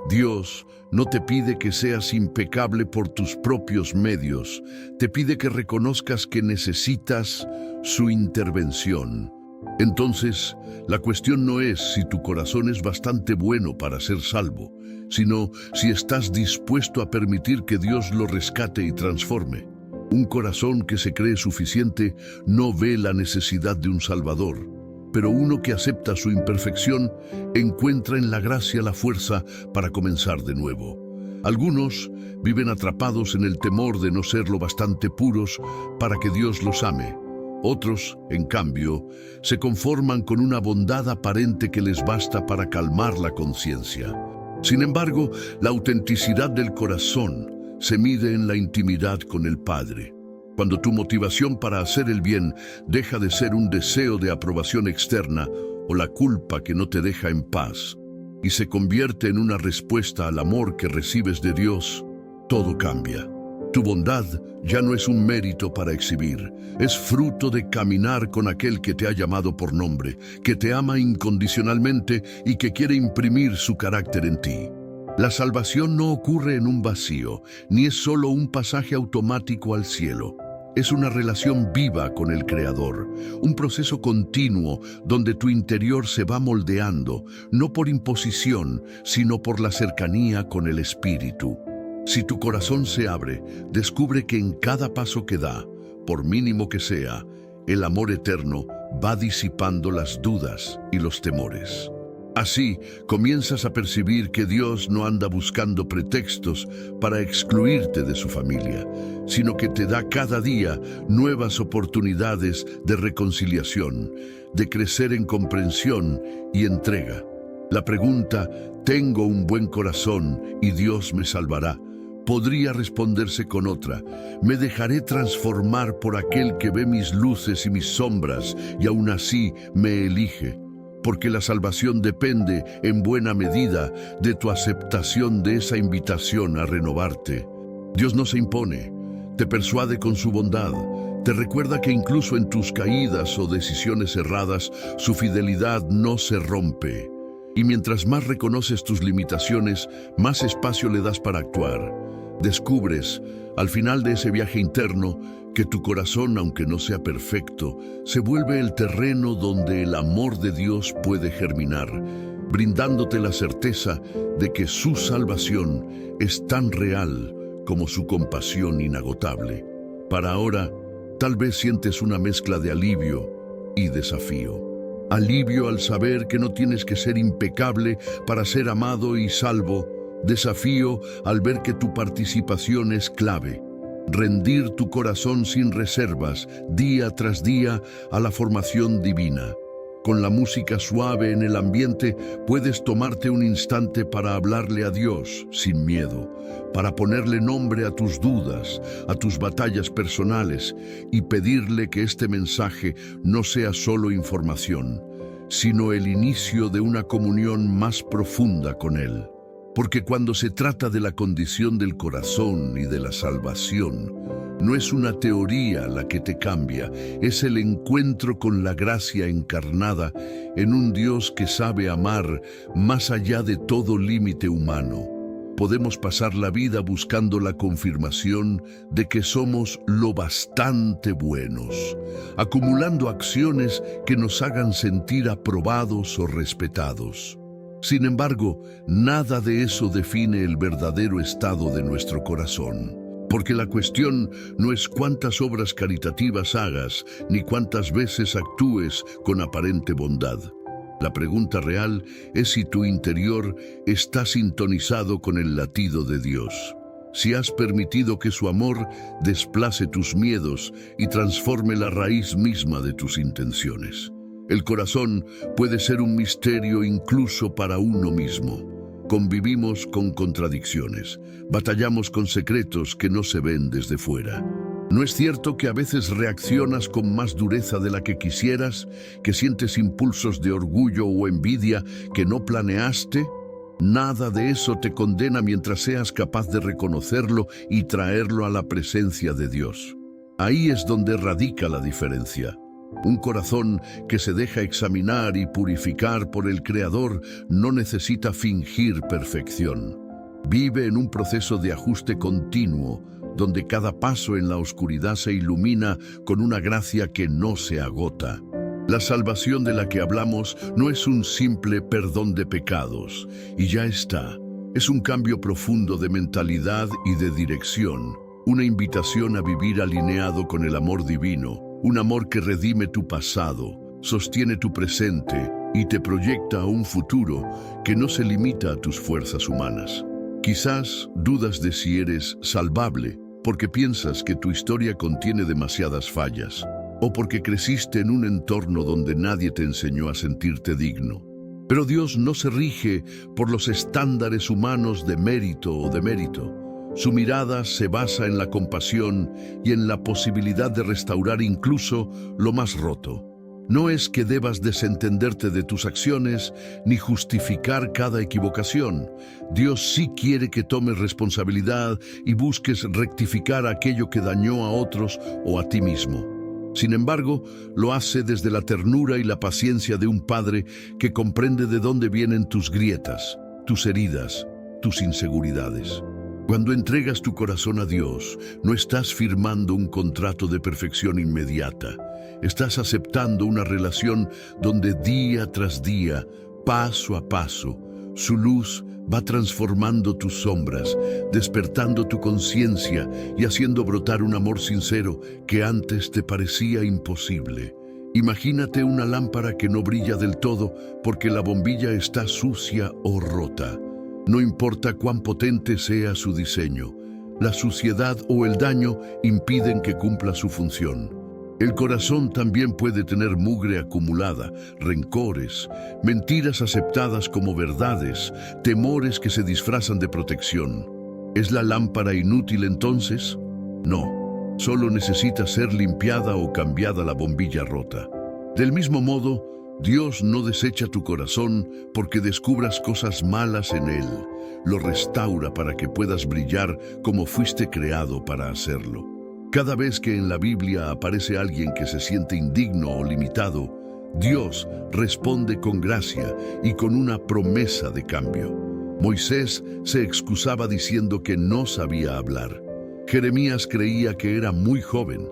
Dios no te pide que seas impecable por tus propios medios, te pide que reconozcas que necesitas su intervención. Entonces, la cuestión no es si tu corazón es bastante bueno para ser salvo, sino si estás dispuesto a permitir que Dios lo rescate y transforme. Un corazón que se cree suficiente no ve la necesidad de un Salvador, pero uno que acepta su imperfección encuentra en la gracia la fuerza para comenzar de nuevo. Algunos viven atrapados en el temor de no ser lo bastante puros para que Dios los ame. Otros, en cambio, se conforman con una bondad aparente que les basta para calmar la conciencia. Sin embargo, la autenticidad del corazón se mide en la intimidad con el Padre. Cuando tu motivación para hacer el bien deja de ser un deseo de aprobación externa o la culpa que no te deja en paz y se convierte en una respuesta al amor que recibes de Dios, todo cambia. Tu bondad ya no es un mérito para exhibir, es fruto de caminar con aquel que te ha llamado por nombre, que te ama incondicionalmente y que quiere imprimir su carácter en ti. La salvación no ocurre en un vacío, ni es solo un pasaje automático al cielo. Es una relación viva con el Creador, un proceso continuo donde tu interior se va moldeando, no por imposición, sino por la cercanía con el Espíritu. Si tu corazón se abre, descubre que en cada paso que da, por mínimo que sea, el amor eterno va disipando las dudas y los temores. Así, comienzas a percibir que Dios no anda buscando pretextos para excluirte de su familia, sino que te da cada día nuevas oportunidades de reconciliación, de crecer en comprensión y entrega. La pregunta, ¿tengo un buen corazón y Dios me salvará?, podría responderse con otra: me dejaré transformar por aquel que ve mis luces y mis sombras y aún así me elige. Porque la salvación depende, en buena medida, de tu aceptación de esa invitación a renovarte. Dios no se impone, te persuade con su bondad, te recuerda que incluso en tus caídas o decisiones erradas, su fidelidad no se rompe. Y mientras más reconoces tus limitaciones, más espacio le das para actuar. Descubres, al final de ese viaje interno, que tu corazón, aunque no sea perfecto, se vuelve el terreno donde el amor de Dios puede germinar, brindándote la certeza de que su salvación es tan real como su compasión inagotable. Para ahora, tal vez sientes una mezcla de alivio y desafío. Alivio al saber que no tienes que ser impecable para ser amado y salvo. Desafío al ver que tu participación es clave. Rendir tu corazón sin reservas, día tras día, a la formación divina. Con la música suave en el ambiente, puedes tomarte un instante para hablarle a Dios sin miedo, para ponerle nombre a tus dudas, a tus batallas personales y pedirle que este mensaje no sea solo información, sino el inicio de una comunión más profunda con Él. Porque cuando se trata de la condición del corazón y de la salvación, no es una teoría la que te cambia, es el encuentro con la gracia encarnada en un Dios que sabe amar más allá de todo límite humano. Podemos pasar la vida buscando la confirmación de que somos lo bastante buenos, acumulando acciones que nos hagan sentir aprobados o respetados. Sin embargo, nada de eso define el verdadero estado de nuestro corazón, porque la cuestión no es cuántas obras caritativas hagas, ni cuántas veces actúes con aparente bondad. La pregunta real es si tu interior está sintonizado con el latido de Dios, si has permitido que su amor desplace tus miedos y transforme la raíz misma de tus intenciones. El corazón puede ser un misterio incluso para uno mismo. Convivimos con contradicciones, batallamos con secretos que no se ven desde fuera. ¿No es cierto que a veces reaccionas con más dureza de la que quisieras, que sientes impulsos de orgullo o envidia que no planeaste? Nada de eso te condena mientras seas capaz de reconocerlo y traerlo a la presencia de Dios. Ahí es donde radica la diferencia. Un corazón que se deja examinar y purificar por el Creador no necesita fingir perfección. Vive en un proceso de ajuste continuo, donde cada paso en la oscuridad se ilumina con una gracia que no se agota. La salvación de la que hablamos no es un simple perdón de pecados, y ya está. Es un cambio profundo de mentalidad y de dirección, una invitación a vivir alineado con el amor divino. Un amor que redime tu pasado, sostiene tu presente y te proyecta a un futuro que no se limita a tus fuerzas humanas. Quizás dudas de si eres salvable porque piensas que tu historia contiene demasiadas fallas o porque creciste en un entorno donde nadie te enseñó a sentirte digno. Pero Dios no se rige por los estándares humanos de mérito o demérito. Su mirada se basa en la compasión y en la posibilidad de restaurar incluso lo más roto. No es que debas desentenderte de tus acciones ni justificar cada equivocación. Dios sí quiere que tomes responsabilidad y busques rectificar aquello que dañó a otros o a ti mismo. Sin embargo, lo hace desde la ternura y la paciencia de un padre que comprende de dónde vienen tus grietas, tus heridas, tus inseguridades. Cuando entregas tu corazón a Dios, no estás firmando un contrato de perfección inmediata. Estás aceptando una relación donde día tras día, paso a paso, su luz va transformando tus sombras, despertando tu conciencia y haciendo brotar un amor sincero que antes te parecía imposible. Imagínate una lámpara que no brilla del todo porque la bombilla está sucia o rota. No importa cuán potente sea su diseño, la suciedad o el daño impiden que cumpla su función. El corazón también puede tener mugre acumulada, rencores, mentiras aceptadas como verdades, temores que se disfrazan de protección. ¿Es la lámpara inútil entonces? No, solo necesita ser limpiada o cambiada la bombilla rota. Del mismo modo, Dios no desecha tu corazón porque descubras cosas malas en él. Lo restaura para que puedas brillar como fuiste creado para hacerlo. Cada vez que en la Biblia aparece alguien que se siente indigno o limitado, Dios responde con gracia y con una promesa de cambio. Moisés se excusaba diciendo que no sabía hablar. Jeremías creía que era muy joven.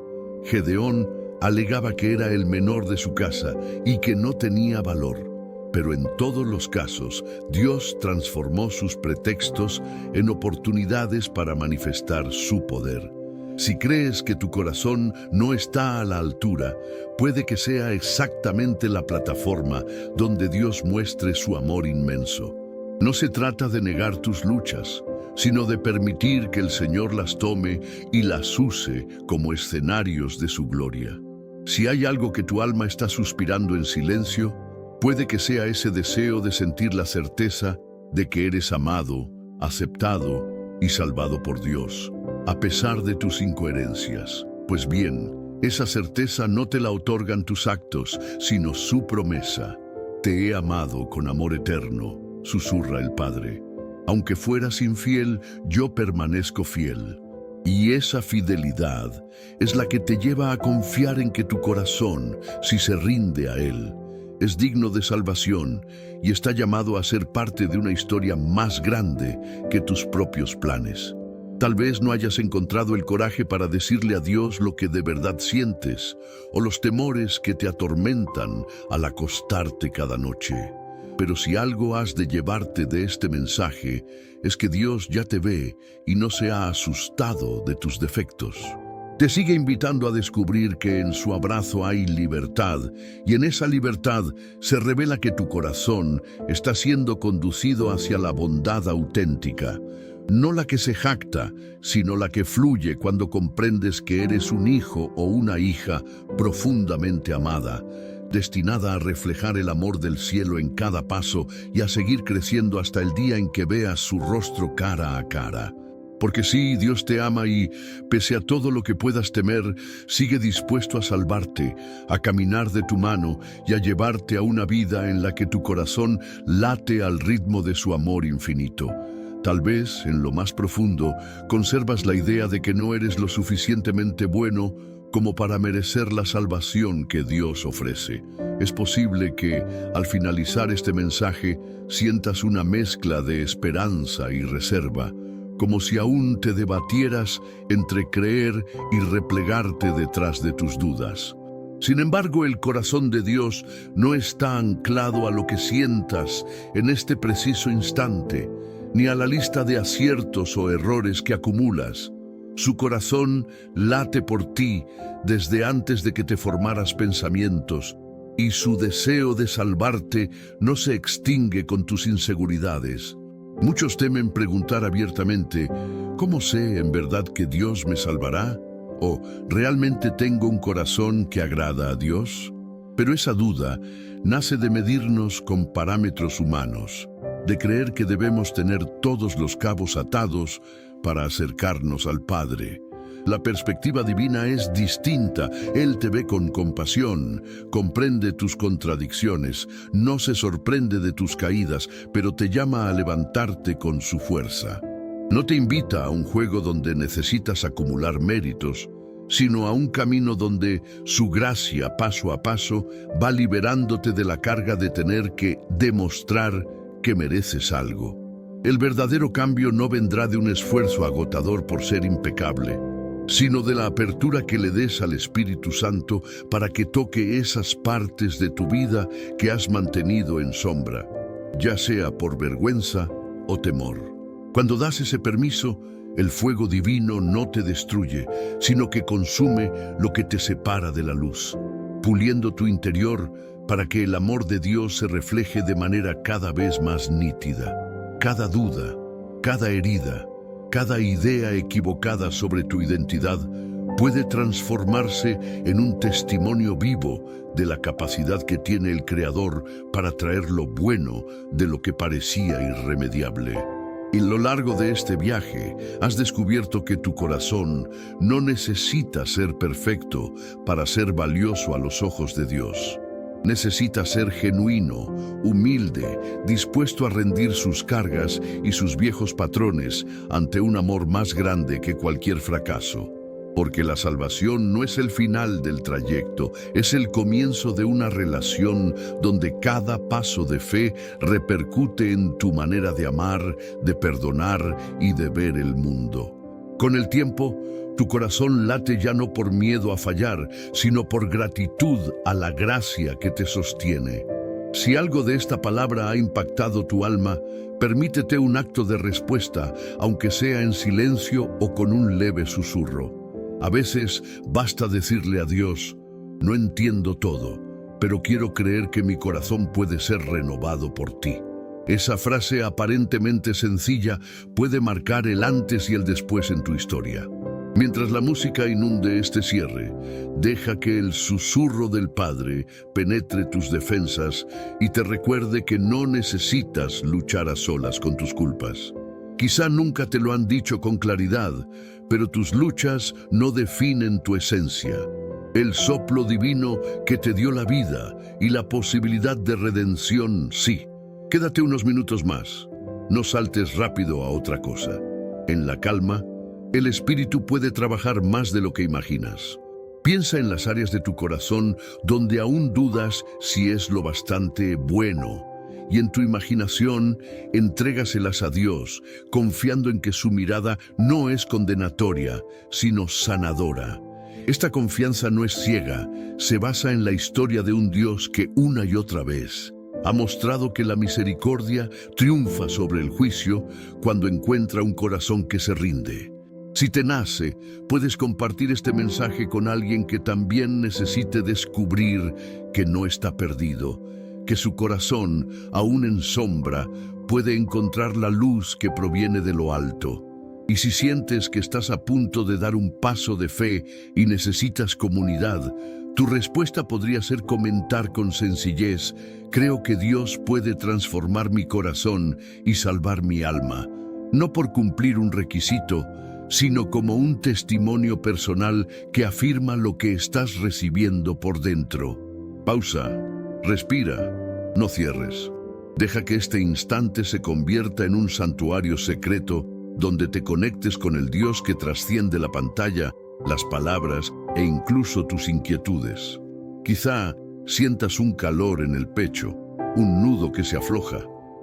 Gedeón alegaba que era el menor de su casa y que no tenía valor. Pero en todos los casos, Dios transformó sus pretextos en oportunidades para manifestar su poder. Si crees que tu corazón no está a la altura, puede que sea exactamente la plataforma donde Dios muestre su amor inmenso. No se trata de negar tus luchas, sino de permitir que el Señor las tome y las use como escenarios de su gloria. Si hay algo que tu alma está suspirando en silencio, puede que sea ese deseo de sentir la certeza de que eres amado, aceptado y salvado por Dios, a pesar de tus incoherencias. Pues bien, esa certeza no te la otorgan tus actos, sino su promesa. Te he amado con amor eterno, susurra el Padre. Aunque fueras infiel, yo permanezco fiel. Y esa fidelidad es la que te lleva a confiar en que tu corazón, si se rinde a Él, es digno de salvación y está llamado a ser parte de una historia más grande que tus propios planes. Tal vez no hayas encontrado el coraje para decirle a Dios lo que de verdad sientes o los temores que te atormentan al acostarte cada noche. Pero si algo has de llevarte de este mensaje, es que Dios ya te ve y no se ha asustado de tus defectos. Te sigue invitando a descubrir que en su abrazo hay libertad, y en esa libertad se revela que tu corazón está siendo conducido hacia la bondad auténtica, no la que se jacta, sino la que fluye cuando comprendes que eres un hijo o una hija profundamente amada, destinada a reflejar el amor del cielo en cada paso y a seguir creciendo hasta el día en que veas su rostro cara a cara. Porque sí, Dios te ama y, pese a todo lo que puedas temer, sigue dispuesto a salvarte, a caminar de tu mano y a llevarte a una vida en la que tu corazón late al ritmo de su amor infinito. Tal vez, en lo más profundo, conservas la idea de que no eres lo suficientemente bueno como para merecer la salvación que Dios ofrece. Es posible que, al finalizar este mensaje, sientas una mezcla de esperanza y reserva, como si aún te debatieras entre creer y replegarte detrás de tus dudas. Sin embargo, el corazón de Dios no está anclado a lo que sientas en este preciso instante, ni a la lista de aciertos o errores que acumulas. Su corazón late por ti desde antes de que te formaras pensamientos, y su deseo de salvarte no se extingue con tus inseguridades. Muchos temen preguntar abiertamente, ¿cómo sé en verdad que Dios me salvará? ¿O realmente tengo un corazón que agrada a Dios? Pero esa duda nace de medirnos con parámetros humanos, de creer que debemos tener todos los cabos atados para acercarnos al Padre. La perspectiva divina es distinta. Él te ve con compasión, comprende tus contradicciones, no se sorprende de tus caídas, pero te llama a levantarte con su fuerza. No te invita a un juego donde necesitas acumular méritos, sino a un camino donde su gracia, paso a paso, va liberándote de la carga de tener que demostrar que mereces algo. El verdadero cambio no vendrá de un esfuerzo agotador por ser impecable, sino de la apertura que le des al Espíritu Santo para que toque esas partes de tu vida que has mantenido en sombra, ya sea por vergüenza o temor. Cuando das ese permiso, el fuego divino no te destruye, sino que consume lo que te separa de la luz, puliendo tu interior para que el amor de Dios se refleje de manera cada vez más nítida. Cada duda, cada herida, cada idea equivocada sobre tu identidad puede transformarse en un testimonio vivo de la capacidad que tiene el Creador para traer lo bueno de lo que parecía irremediable. Y a lo largo de este viaje has descubierto que tu corazón no necesita ser perfecto para ser valioso a los ojos de Dios. Necesita ser genuino, humilde, dispuesto a rendir sus cargas y sus viejos patrones ante un amor más grande que cualquier fracaso. Porque la salvación no es el final del trayecto, es el comienzo de una relación donde cada paso de fe repercute en tu manera de amar, de perdonar y de ver el mundo. Con el tiempo, tu corazón late ya no por miedo a fallar, sino por gratitud a la gracia que te sostiene. Si algo de esta palabra ha impactado tu alma, permítete un acto de respuesta, aunque sea en silencio o con un leve susurro. A veces basta decirle a Dios: no entiendo todo, pero quiero creer que mi corazón puede ser renovado por ti. Esa frase aparentemente sencilla puede marcar el antes y el después en tu historia. Mientras la música inunde este cierre, deja que el susurro del Padre penetre tus defensas y te recuerde que no necesitas luchar a solas con tus culpas. Quizá nunca te lo han dicho con claridad, pero tus luchas no definen tu esencia. El soplo divino que te dio la vida y la posibilidad de redención, sí. Quédate unos minutos más. No saltes rápido a otra cosa. En la calma, el Espíritu puede trabajar más de lo que imaginas. Piensa en las áreas de tu corazón donde aún dudas si es lo bastante bueno. Y en tu imaginación, entrégaselas a Dios, confiando en que su mirada no es condenatoria, sino sanadora. Esta confianza no es ciega, se basa en la historia de un Dios que una y otra vez ha mostrado que la misericordia triunfa sobre el juicio cuando encuentra un corazón que se rinde. Si te nace, puedes compartir este mensaje con alguien que también necesite descubrir que no está perdido, que su corazón, aún en sombra, puede encontrar la luz que proviene de lo alto. Y si sientes que estás a punto de dar un paso de fe y necesitas comunidad, tu respuesta podría ser comentar con sencillez: creo que Dios puede transformar mi corazón y salvar mi alma, no por cumplir un requisito, sino como un testimonio personal que afirma lo que estás recibiendo por dentro. Pausa. Respira, no cierres. Deja que este instante se convierta en un santuario secreto donde te conectes con el Dios que trasciende la pantalla, las palabras e incluso tus inquietudes. Quizá sientas un calor en el pecho, un nudo que se afloja,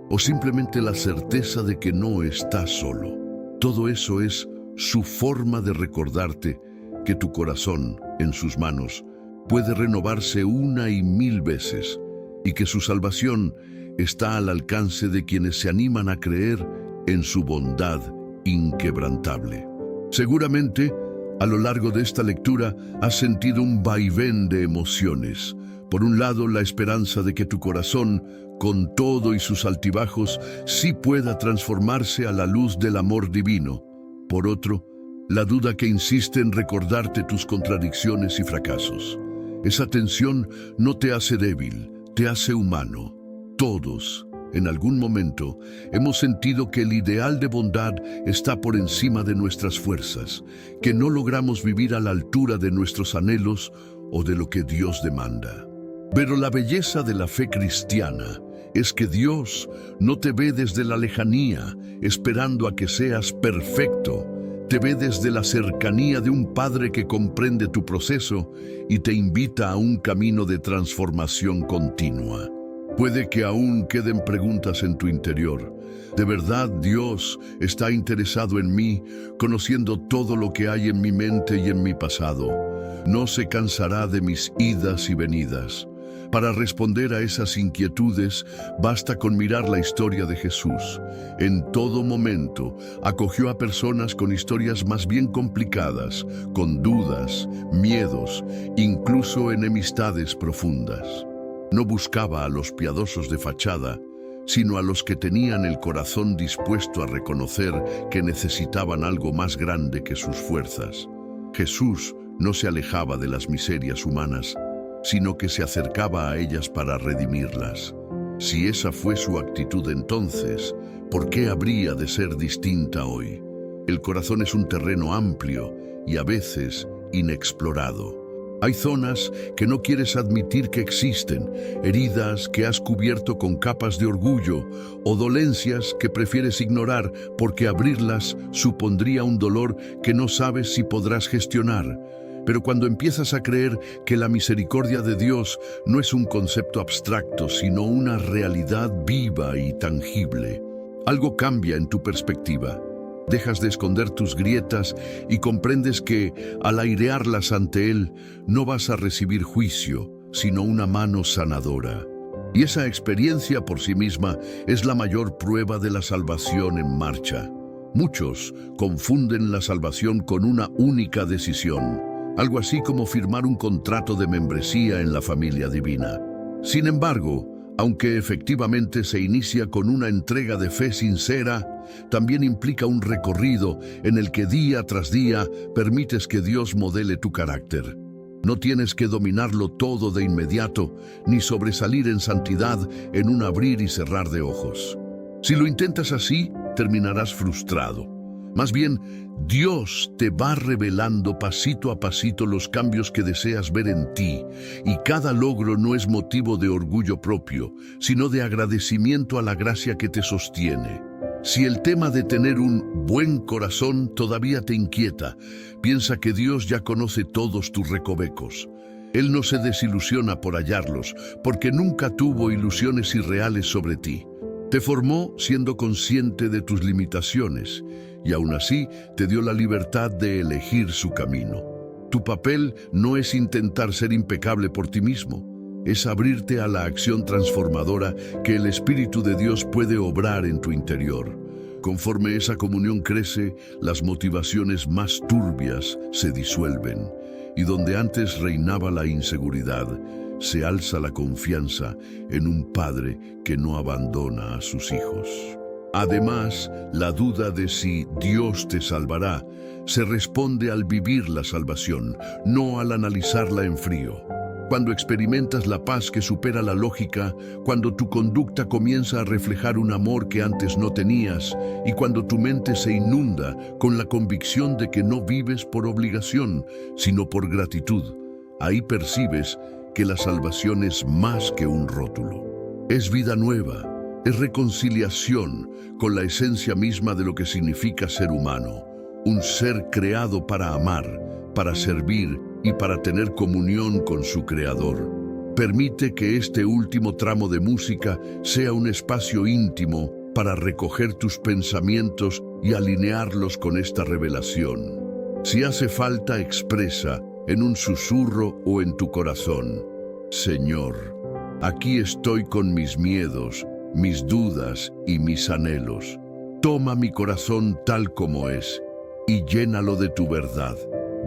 o simplemente la certeza de que no estás solo. Todo eso es su forma de recordarte que tu corazón, en sus manos, puede renovarse una y mil veces, y que su salvación está al alcance de quienes se animan a creer en su bondad inquebrantable. Seguramente, a lo largo de esta lectura, has sentido un vaivén de emociones. Por un lado, la esperanza de que tu corazón, con todo y sus altibajos, sí pueda transformarse a la luz del amor divino. Por otro, la duda que insiste en recordarte tus contradicciones y fracasos. Esa tensión no te hace débil, te hace humano. Todos, en algún momento, hemos sentido que el ideal de bondad está por encima de nuestras fuerzas, que no logramos vivir a la altura de nuestros anhelos o de lo que Dios demanda. Pero la belleza de la fe cristiana es que Dios no te ve desde la lejanía, esperando a que seas perfecto. Te ve desde la cercanía de un Padre que comprende tu proceso y te invita a un camino de transformación continua. Puede que aún queden preguntas en tu interior. ¿De verdad Dios está interesado en mí, conociendo todo lo que hay en mi mente y en mi pasado? No se cansará de mis idas y venidas. Para responder a esas inquietudes, basta con mirar la historia de Jesús. En todo momento, acogió a personas con historias más bien complicadas, con dudas, miedos, incluso enemistades profundas. No buscaba a los piadosos de fachada, sino a los que tenían el corazón dispuesto a reconocer que necesitaban algo más grande que sus fuerzas. Jesús no se alejaba de las miserias humanas, sino que se acercaba a ellas para redimirlas. Si esa fue su actitud entonces, ¿por qué habría de ser distinta hoy? El corazón es un terreno amplio y a veces inexplorado. Hay zonas que no quieres admitir que existen, heridas que has cubierto con capas de orgullo o dolencias que prefieres ignorar porque abrirlas supondría un dolor que no sabes si podrás gestionar. Pero cuando empiezas a creer que la misericordia de Dios no es un concepto abstracto, sino una realidad viva y tangible, algo cambia en tu perspectiva. Dejas de esconder tus grietas y comprendes que, al airearlas ante Él, no vas a recibir juicio, sino una mano sanadora. Y esa experiencia por sí misma es la mayor prueba de la salvación en marcha. Muchos confunden la salvación con una única decisión, algo así como firmar un contrato de membresía en la familia divina. Sin embargo, aunque efectivamente se inicia con una entrega de fe sincera, también implica un recorrido en el que día tras día permites que Dios modele tu carácter. No tienes que dominarlo todo de inmediato, ni sobresalir en santidad en un abrir y cerrar de ojos. Si lo intentas así, terminarás frustrado. Más bien, Dios te va revelando pasito a pasito los cambios que deseas ver en ti, y cada logro no es motivo de orgullo propio, sino de agradecimiento a la gracia que te sostiene. Si el tema de tener un buen corazón todavía te inquieta, piensa que Dios ya conoce todos tus recovecos. Él no se desilusiona por hallarlos, porque nunca tuvo ilusiones irreales sobre ti. Te formó siendo consciente de tus limitaciones, y aún así te dio la libertad de elegir su camino. Tu papel no es intentar ser impecable por ti mismo, es abrirte a la acción transformadora que el Espíritu de Dios puede obrar en tu interior. Conforme esa comunión crece, las motivaciones más turbias se disuelven, y donde antes reinaba la inseguridad, se alza la confianza en un padre que no abandona a sus hijos. Además, la duda de si Dios te salvará se responde al vivir la salvación, no al analizarla en frío. Cuando experimentas la paz que supera la lógica, cuando tu conducta comienza a reflejar un amor que antes no tenías, y cuando tu mente se inunda con la convicción de que no vives por obligación, sino por gratitud, ahí percibes que la salvación es más que un rótulo. Es vida nueva, es reconciliación con la esencia misma de lo que significa ser humano, un ser creado para amar, para servir y para tener comunión con su Creador. Permite que este último tramo de música sea un espacio íntimo para recoger tus pensamientos y alinearlos con esta revelación. Si hace falta, expresa en un susurro o en tu corazón: Señor, aquí estoy con mis miedos, mis dudas y mis anhelos. Toma mi corazón tal como es y llénalo de tu verdad,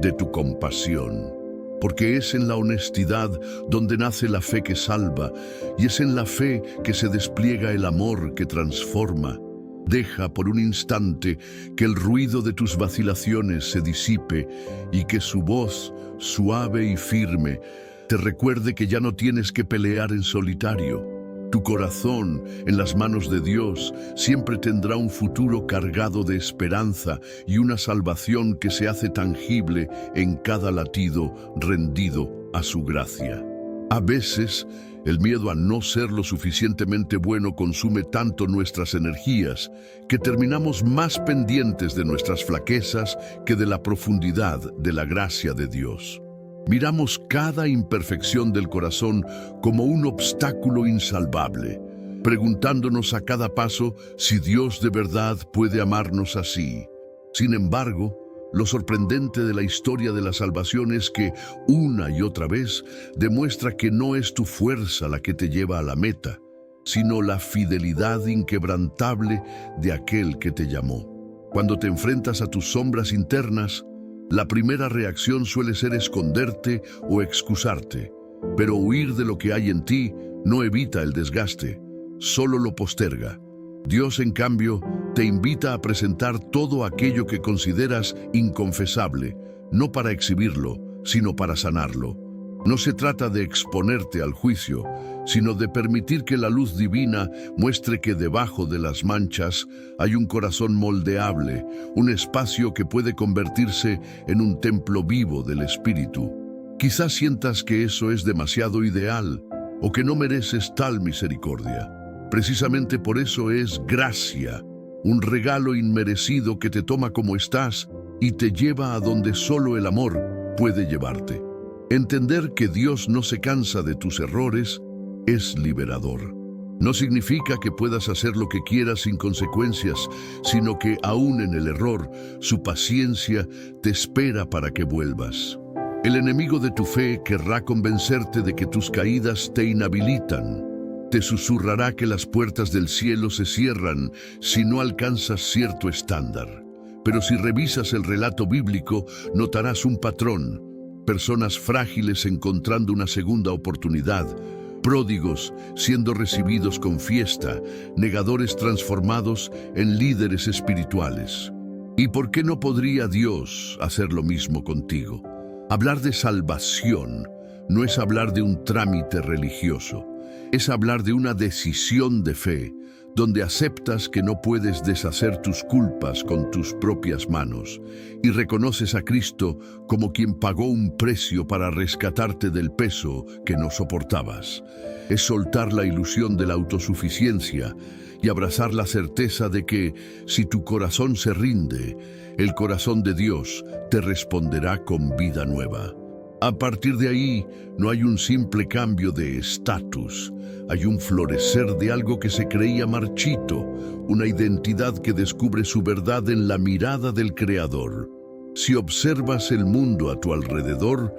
de tu compasión, porque es en la honestidad donde nace la fe que salva, y es en la fe que se despliega el amor que transforma. Deja por un instante que el ruido de tus vacilaciones se disipe y que su voz, suave y firme, te recuerde que ya no tienes que pelear en solitario. Tu corazón, en las manos de Dios, siempre tendrá un futuro cargado de esperanza y una salvación que se hace tangible en cada latido rendido a su gracia. A veces, el miedo a no ser lo suficientemente bueno consume tanto nuestras energías que terminamos más pendientes de nuestras flaquezas que de la profundidad de la gracia de Dios. Miramos cada imperfección del corazón como un obstáculo insalvable, preguntándonos a cada paso si Dios de verdad puede amarnos así. Sin embargo, lo sorprendente de la historia de la salvación es que, una y otra vez, demuestra que no es tu fuerza la que te lleva a la meta, sino la fidelidad inquebrantable de aquel que te llamó. Cuando te enfrentas a tus sombras internas, la primera reacción suele ser esconderte o excusarte, pero huir de lo que hay en ti no evita el desgaste, solo lo posterga. Dios, en cambio, te invita a presentar todo aquello que consideras inconfesable, no para exhibirlo, sino para sanarlo. No se trata de exponerte al juicio, sino de permitir que la luz divina muestre que debajo de las manchas hay un corazón moldeable, un espacio que puede convertirse en un templo vivo del Espíritu. Quizás sientas que eso es demasiado ideal o que no mereces tal misericordia. Precisamente por eso es gracia, un regalo inmerecido que te toma como estás y te lleva a donde solo el amor puede llevarte. Entender que Dios no se cansa de tus errores es liberador. No significa que puedas hacer lo que quieras sin consecuencias, sino que aún en el error, su paciencia te espera para que vuelvas. El enemigo de tu fe querrá convencerte de que tus caídas te inhabilitan. Te susurrará que las puertas del cielo se cierran si no alcanzas cierto estándar. Pero si revisas el relato bíblico, notarás un patrón. Personas frágiles encontrando una segunda oportunidad, pródigos siendo recibidos con fiesta, negadores transformados en líderes espirituales. ¿Y por qué no podría Dios hacer lo mismo contigo? Hablar de salvación no es hablar de un trámite religioso, es hablar de una decisión de fe, donde aceptas que no puedes deshacer tus culpas con tus propias manos y reconoces a Cristo como quien pagó un precio para rescatarte del peso que no soportabas. Es soltar la ilusión de la autosuficiencia y abrazar la certeza de que, si tu corazón se rinde, el corazón de Dios te responderá con vida nueva. A partir de ahí, no hay un simple cambio de estatus, hay un florecer de algo que se creía marchito, una identidad que descubre su verdad en la mirada del Creador. Si observas el mundo a tu alrededor,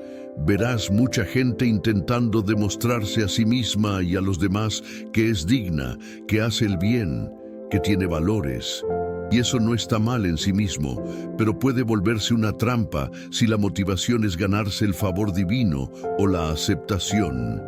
verás mucha gente intentando demostrarse a sí misma y a los demás que es digna, que hace el bien, que tiene valores. Y eso no está mal en sí mismo, pero puede volverse una trampa si la motivación es ganarse el favor divino o la aceptación.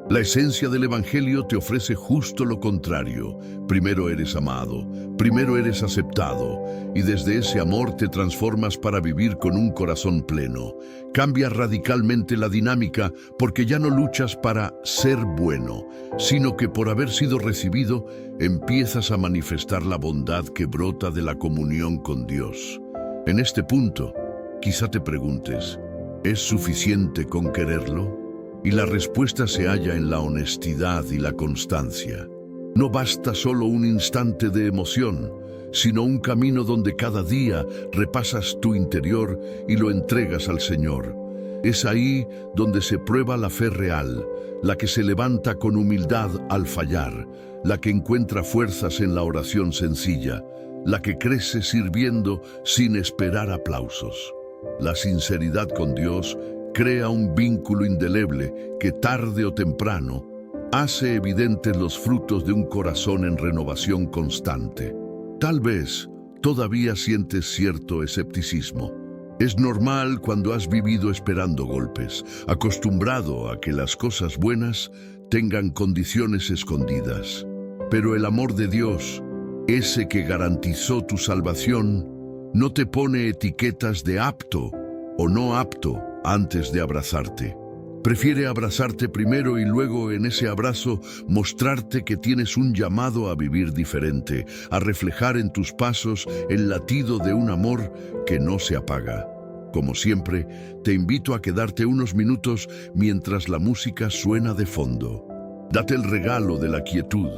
La esencia del Evangelio te ofrece justo lo contrario. Primero eres amado, primero eres aceptado, y desde ese amor te transformas para vivir con un corazón pleno. Cambia radicalmente la dinámica porque ya no luchas para ser bueno, sino que por haber sido recibido, empiezas a manifestar la bondad que brota de la comunión con Dios. En este punto, quizá te preguntes, ¿es suficiente con quererlo? Y la respuesta se halla en la honestidad y la constancia. No basta solo un instante de emoción, sino un camino donde cada día repasas tu interior y lo entregas al Señor. Es ahí donde se prueba la fe real, la que se levanta con humildad al fallar, la que encuentra fuerzas en la oración sencilla, la que crece sirviendo sin esperar aplausos. La sinceridad con Dios crea un vínculo indeleble que tarde o temprano hace evidentes los frutos de un corazón en renovación constante. Tal vez todavía sientes cierto escepticismo. Es normal cuando has vivido esperando golpes, acostumbrado a que las cosas buenas tengan condiciones escondidas. Pero el amor de Dios, ese que garantizó tu salvación, no te pone etiquetas de apto o no apto antes de abrazarte. Prefiere abrazarte primero y luego en ese abrazo mostrarte que tienes un llamado a vivir diferente, a reflejar en tus pasos el latido de un amor que no se apaga. Como siempre, te invito a quedarte unos minutos mientras la música suena de fondo. Date el regalo de la quietud.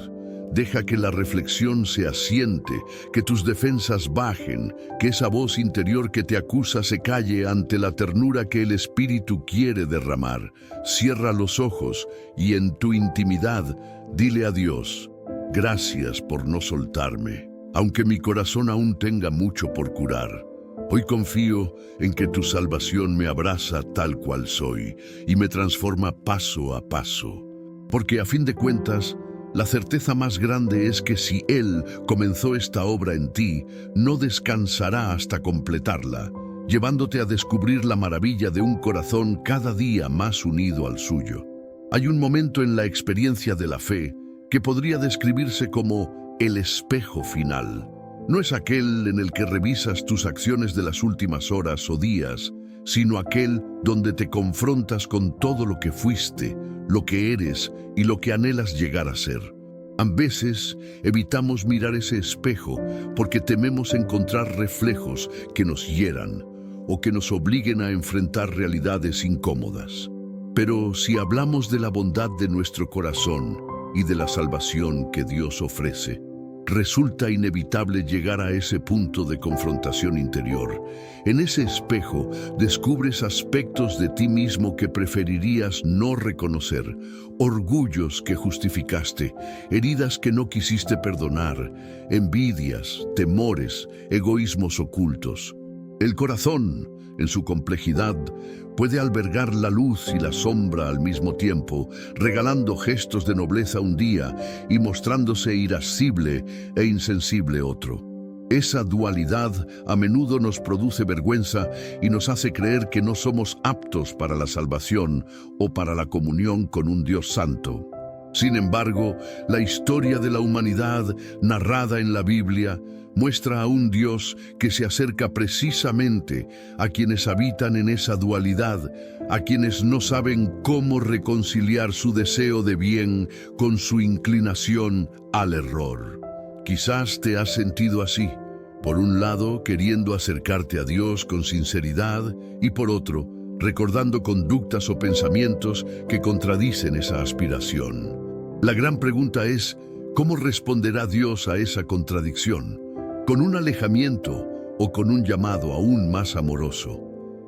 Deja que la reflexión se asiente, que tus defensas bajen, que esa voz interior que te acusa se calle ante la ternura que el Espíritu quiere derramar. Cierra los ojos y en tu intimidad dile a Dios: gracias por no soltarme, aunque mi corazón aún tenga mucho por curar. Hoy confío en que tu salvación me abraza tal cual soy y me transforma paso a paso. Porque a fin de cuentas, la certeza más grande es que si Él comenzó esta obra en ti, no descansará hasta completarla, llevándote a descubrir la maravilla de un corazón cada día más unido al suyo. Hay un momento en la experiencia de la fe que podría describirse como el espejo final. No es aquel en el que revisas tus acciones de las últimas horas o días, sino aquel donde te confrontas con todo lo que fuiste, lo que eres y lo que anhelas llegar a ser. A veces evitamos mirar ese espejo porque tememos encontrar reflejos que nos hieran o que nos obliguen a enfrentar realidades incómodas. Pero si hablamos de la bondad de nuestro corazón y de la salvación que Dios ofrece, resulta inevitable llegar a ese punto de confrontación interior. En ese espejo descubres aspectos de ti mismo que preferirías no reconocer, orgullos que justificaste, heridas que no quisiste perdonar, envidias, temores, egoísmos ocultos. El corazón, en su complejidad, puede albergar la luz y la sombra al mismo tiempo, regalando gestos de nobleza un día y mostrándose irascible e insensible otro. Esa dualidad a menudo nos produce vergüenza y nos hace creer que no somos aptos para la salvación o para la comunión con un Dios santo. Sin embargo, la historia de la humanidad, narrada en la Biblia, muestra a un Dios que se acerca precisamente a quienes habitan en esa dualidad, a quienes no saben cómo reconciliar su deseo de bien con su inclinación al error. Quizás te has sentido así, por un lado queriendo acercarte a Dios con sinceridad y por otro, recordando conductas o pensamientos que contradicen esa aspiración. La gran pregunta es, ¿cómo responderá Dios a esa contradicción? ¿Con un alejamiento o con un llamado aún más amoroso?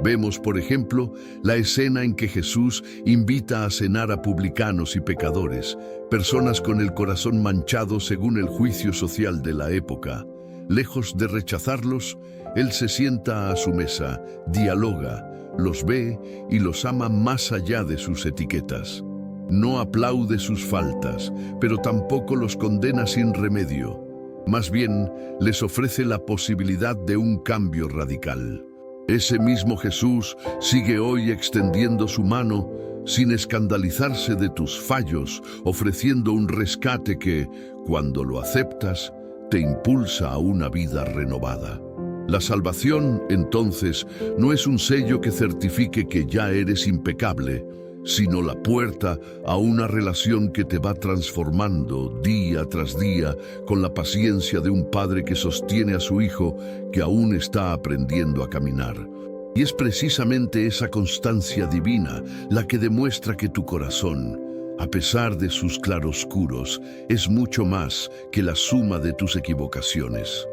Vemos, por ejemplo, la escena en que Jesús invita a cenar a publicanos y pecadores, personas con el corazón manchado según el juicio social de la época. Lejos de rechazarlos, Él se sienta a su mesa, dialoga, los ve y los ama más allá de sus etiquetas. No aplaude sus faltas, pero tampoco los condena sin remedio. Más bien, les ofrece la posibilidad de un cambio radical. Ese mismo Jesús sigue hoy extendiendo su mano sin escandalizarse de tus fallos, ofreciendo un rescate que, cuando lo aceptas, te impulsa a una vida renovada. La salvación, entonces, no es un sello que certifique que ya eres impecable, sino la puerta a una relación que te va transformando día tras día con la paciencia de un padre que sostiene a su hijo que aún está aprendiendo a caminar. Y es precisamente esa constancia divina la que demuestra que tu corazón, a pesar de sus claroscuros, es mucho más que la suma de tus equivocaciones.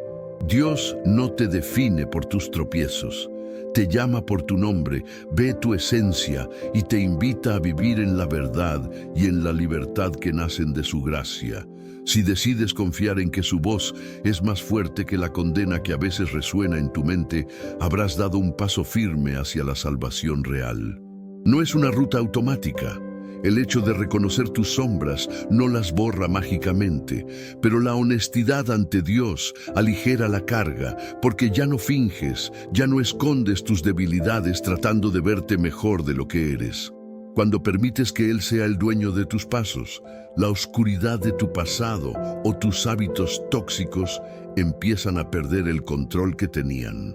Dios no te define por tus tropiezos. Te llama por tu nombre, ve tu esencia y te invita a vivir en la verdad y en la libertad que nacen de su gracia. Si decides confiar en que su voz es más fuerte que la condena que a veces resuena en tu mente, habrás dado un paso firme hacia la salvación real. No es una ruta automática. El hecho de reconocer tus sombras no las borra mágicamente, pero la honestidad ante Dios aligera la carga, porque ya no finges, ya no escondes tus debilidades tratando de verte mejor de lo que eres. Cuando permites que Él sea el dueño de tus pasos, la oscuridad de tu pasado o tus hábitos tóxicos empiezan a perder el control que tenían.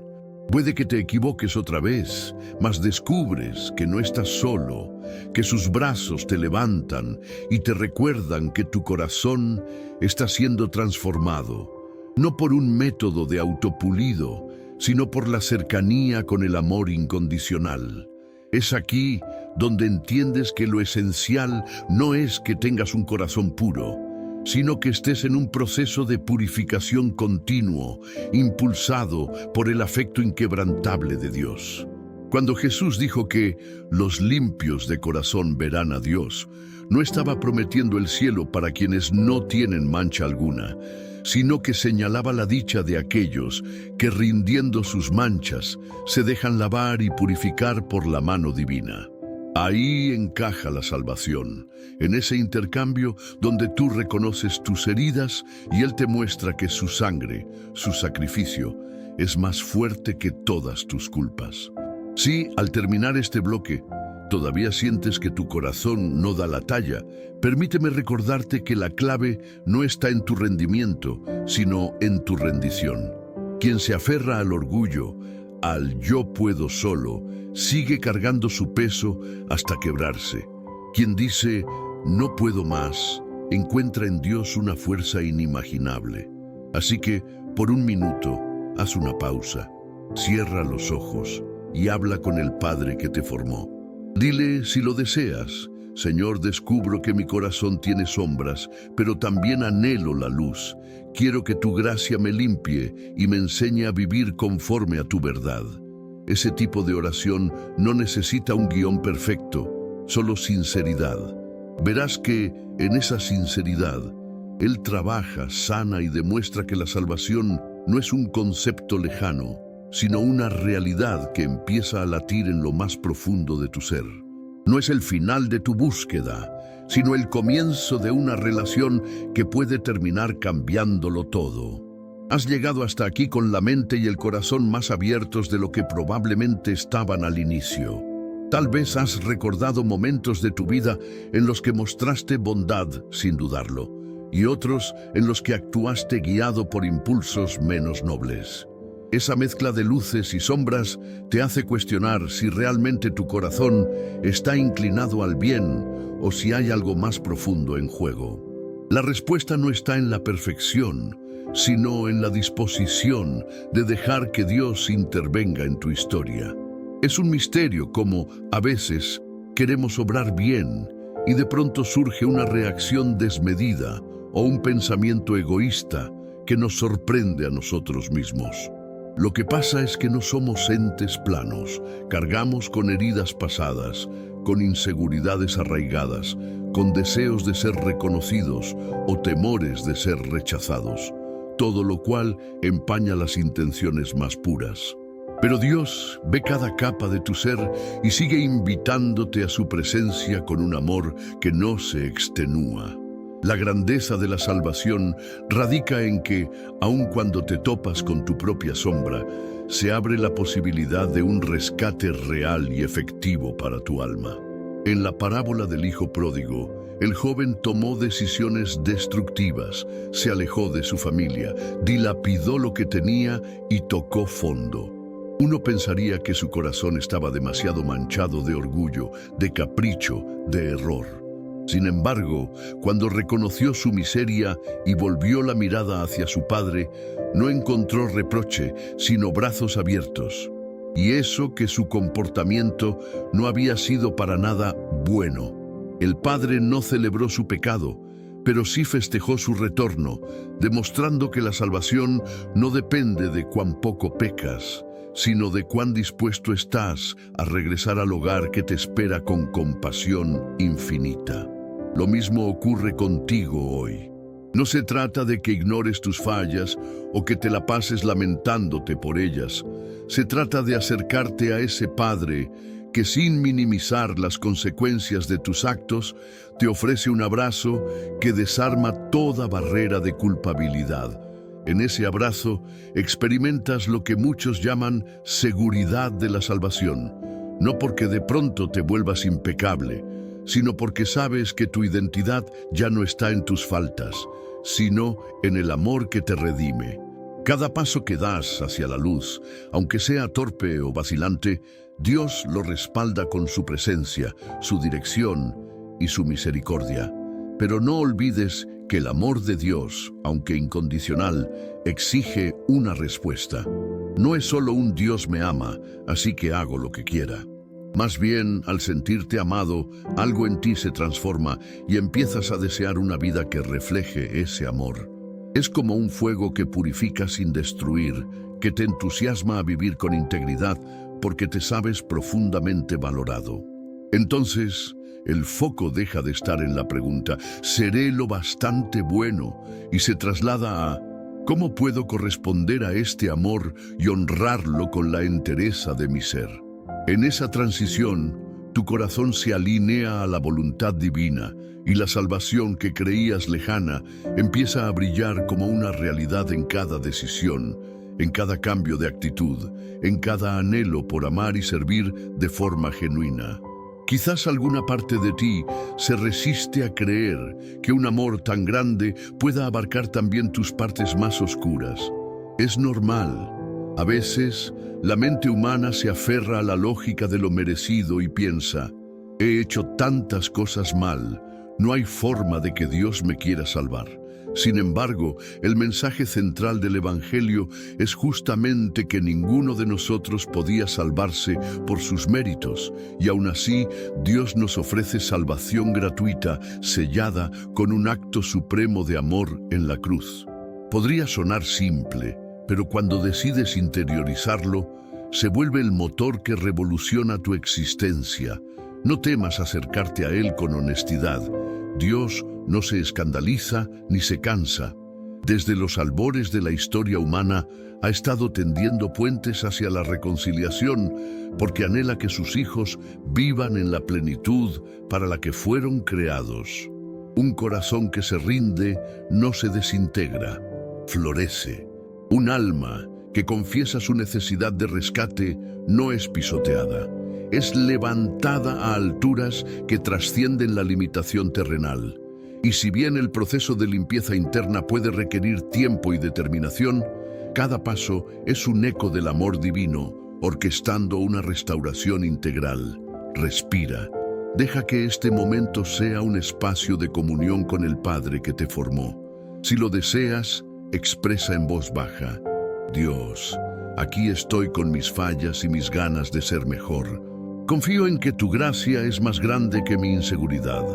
Puede que te equivoques otra vez, mas descubres que no estás solo, que sus brazos te levantan y te recuerdan que tu corazón está siendo transformado, no por un método de autopulido, sino por la cercanía con el amor incondicional. Es aquí donde entiendes que lo esencial no es que tengas un corazón puro, sino que estés en un proceso de purificación continuo, impulsado por el afecto inquebrantable de Dios. Cuando Jesús dijo que los limpios de corazón verán a Dios, no estaba prometiendo el cielo para quienes no tienen mancha alguna, sino que señalaba la dicha de aquellos que, rindiendo sus manchas, se dejan lavar y purificar por la mano divina. Ahí encaja la salvación, en ese intercambio donde tú reconoces tus heridas y Él te muestra que su sangre, su sacrificio, es más fuerte que todas tus culpas. Si, al terminar este bloque, todavía sientes que tu corazón no da la talla, permíteme recordarte que la clave no está en tu rendimiento, sino en tu rendición. Quien se aferra al orgullo, al yo puedo solo, sigue cargando su peso hasta quebrarse. Quien dice, no puedo más, encuentra en Dios una fuerza inimaginable. Así que, por un minuto, haz una pausa, cierra los ojos y habla con el Padre que te formó. Dile si lo deseas: Señor, descubro que mi corazón tiene sombras, pero también anhelo la luz. Quiero que tu gracia me limpie y me enseñe a vivir conforme a tu verdad. Ese tipo de oración no necesita un guión perfecto, solo sinceridad. Verás que en esa sinceridad, Él trabaja, sana y demuestra que la salvación no es un concepto lejano, sino una realidad que empieza a latir en lo más profundo de tu ser. No es el final de tu búsqueda, sino el comienzo de una relación que puede terminar cambiándolo todo. Has llegado hasta aquí con la mente y el corazón más abiertos de lo que probablemente estaban al inicio. Tal vez has recordado momentos de tu vida en los que mostraste bondad sin dudarlo, y otros en los que actuaste guiado por impulsos menos nobles. Esa mezcla de luces y sombras te hace cuestionar si realmente tu corazón está inclinado al bien o si hay algo más profundo en juego. La respuesta no está en la perfección, sino en la disposición de dejar que Dios intervenga en tu historia. Es un misterio cómo, a veces, queremos obrar bien y de pronto surge una reacción desmedida o un pensamiento egoísta que nos sorprende a nosotros mismos. Lo que pasa es que no somos entes planos, cargamos con heridas pasadas, con inseguridades arraigadas, con deseos de ser reconocidos o temores de ser rechazados, todo lo cual empaña las intenciones más puras. Pero Dios ve cada capa de tu ser y sigue invitándote a su presencia con un amor que no se extenúa. La grandeza de la salvación radica en que, aun cuando te topas con tu propia sombra, se abre la posibilidad de un rescate real y efectivo para tu alma. En la parábola del hijo pródigo, el joven tomó decisiones destructivas, se alejó de su familia, dilapidó lo que tenía y tocó fondo. Uno pensaría que su corazón estaba demasiado manchado de orgullo, de capricho, de error. Sin embargo, cuando reconoció su miseria y volvió la mirada hacia su padre, no encontró reproche, sino brazos abiertos. Y eso que su comportamiento no había sido para nada bueno. El padre no celebró su pecado, pero sí festejó su retorno, demostrando que la salvación no depende de cuán poco pecas, sino de cuán dispuesto estás a regresar al hogar que te espera con compasión infinita. Lo mismo ocurre contigo hoy. No se trata de que ignores tus fallas o que te la pases lamentándote por ellas. Se trata de acercarte a ese Padre que, sin minimizar las consecuencias de tus actos, te ofrece un abrazo que desarma toda barrera de culpabilidad. En ese abrazo experimentas lo que muchos llaman seguridad de la salvación, no porque de pronto te vuelvas impecable, sino porque sabes que tu identidad ya no está en tus faltas, sino en el amor que te redime. Cada paso que das hacia la luz, aunque sea torpe o vacilante, Dios lo respalda con su presencia, su dirección y su misericordia. Pero no olvides que el amor de Dios, aunque incondicional, exige una respuesta. No es solo un Dios me ama, así que hago lo que quiera. Más bien, al sentirte amado, algo en ti se transforma y empiezas a desear una vida que refleje ese amor. Es como un fuego que purifica sin destruir, que te entusiasma a vivir con integridad porque te sabes profundamente valorado. Entonces, el foco deja de estar en la pregunta, ¿seré lo bastante bueno? Y se traslada a, ¿cómo puedo corresponder a este amor y honrarlo con la entereza de mi ser? En esa transición, tu corazón se alinea a la voluntad divina y la salvación que creías lejana empieza a brillar como una realidad en cada decisión, en cada cambio de actitud, en cada anhelo por amar y servir de forma genuina. Quizás alguna parte de ti se resiste a creer que un amor tan grande pueda abarcar también tus partes más oscuras. Es normal. A veces, la mente humana se aferra a la lógica de lo merecido y piensa, he hecho tantas cosas mal, no hay forma de que Dios me quiera salvar. Sin embargo, el mensaje central del Evangelio es justamente que ninguno de nosotros podía salvarse por sus méritos, y aún así Dios nos ofrece salvación gratuita, sellada con un acto supremo de amor en la cruz. Podría sonar simple, pero cuando decides interiorizarlo, se vuelve el motor que revoluciona tu existencia. No temas acercarte a Él con honestidad. Dios no se escandaliza ni se cansa. Desde los albores de la historia humana ha estado tendiendo puentes hacia la reconciliación, porque anhela que sus hijos vivan en la plenitud para la que fueron creados. Un corazón que se rinde no se desintegra, florece. Un alma que confiesa su necesidad de rescate no es pisoteada, es levantada a alturas que trascienden la limitación terrenal. Y si bien el proceso de limpieza interna puede requerir tiempo y determinación, cada paso es un eco del amor divino, orquestando una restauración integral. Respira. Deja que este momento sea un espacio de comunión con el Padre que te formó. Si lo deseas, expresa en voz baja: Dios, aquí estoy con mis fallas y mis ganas de ser mejor. Confío en que tu gracia es más grande que mi inseguridad.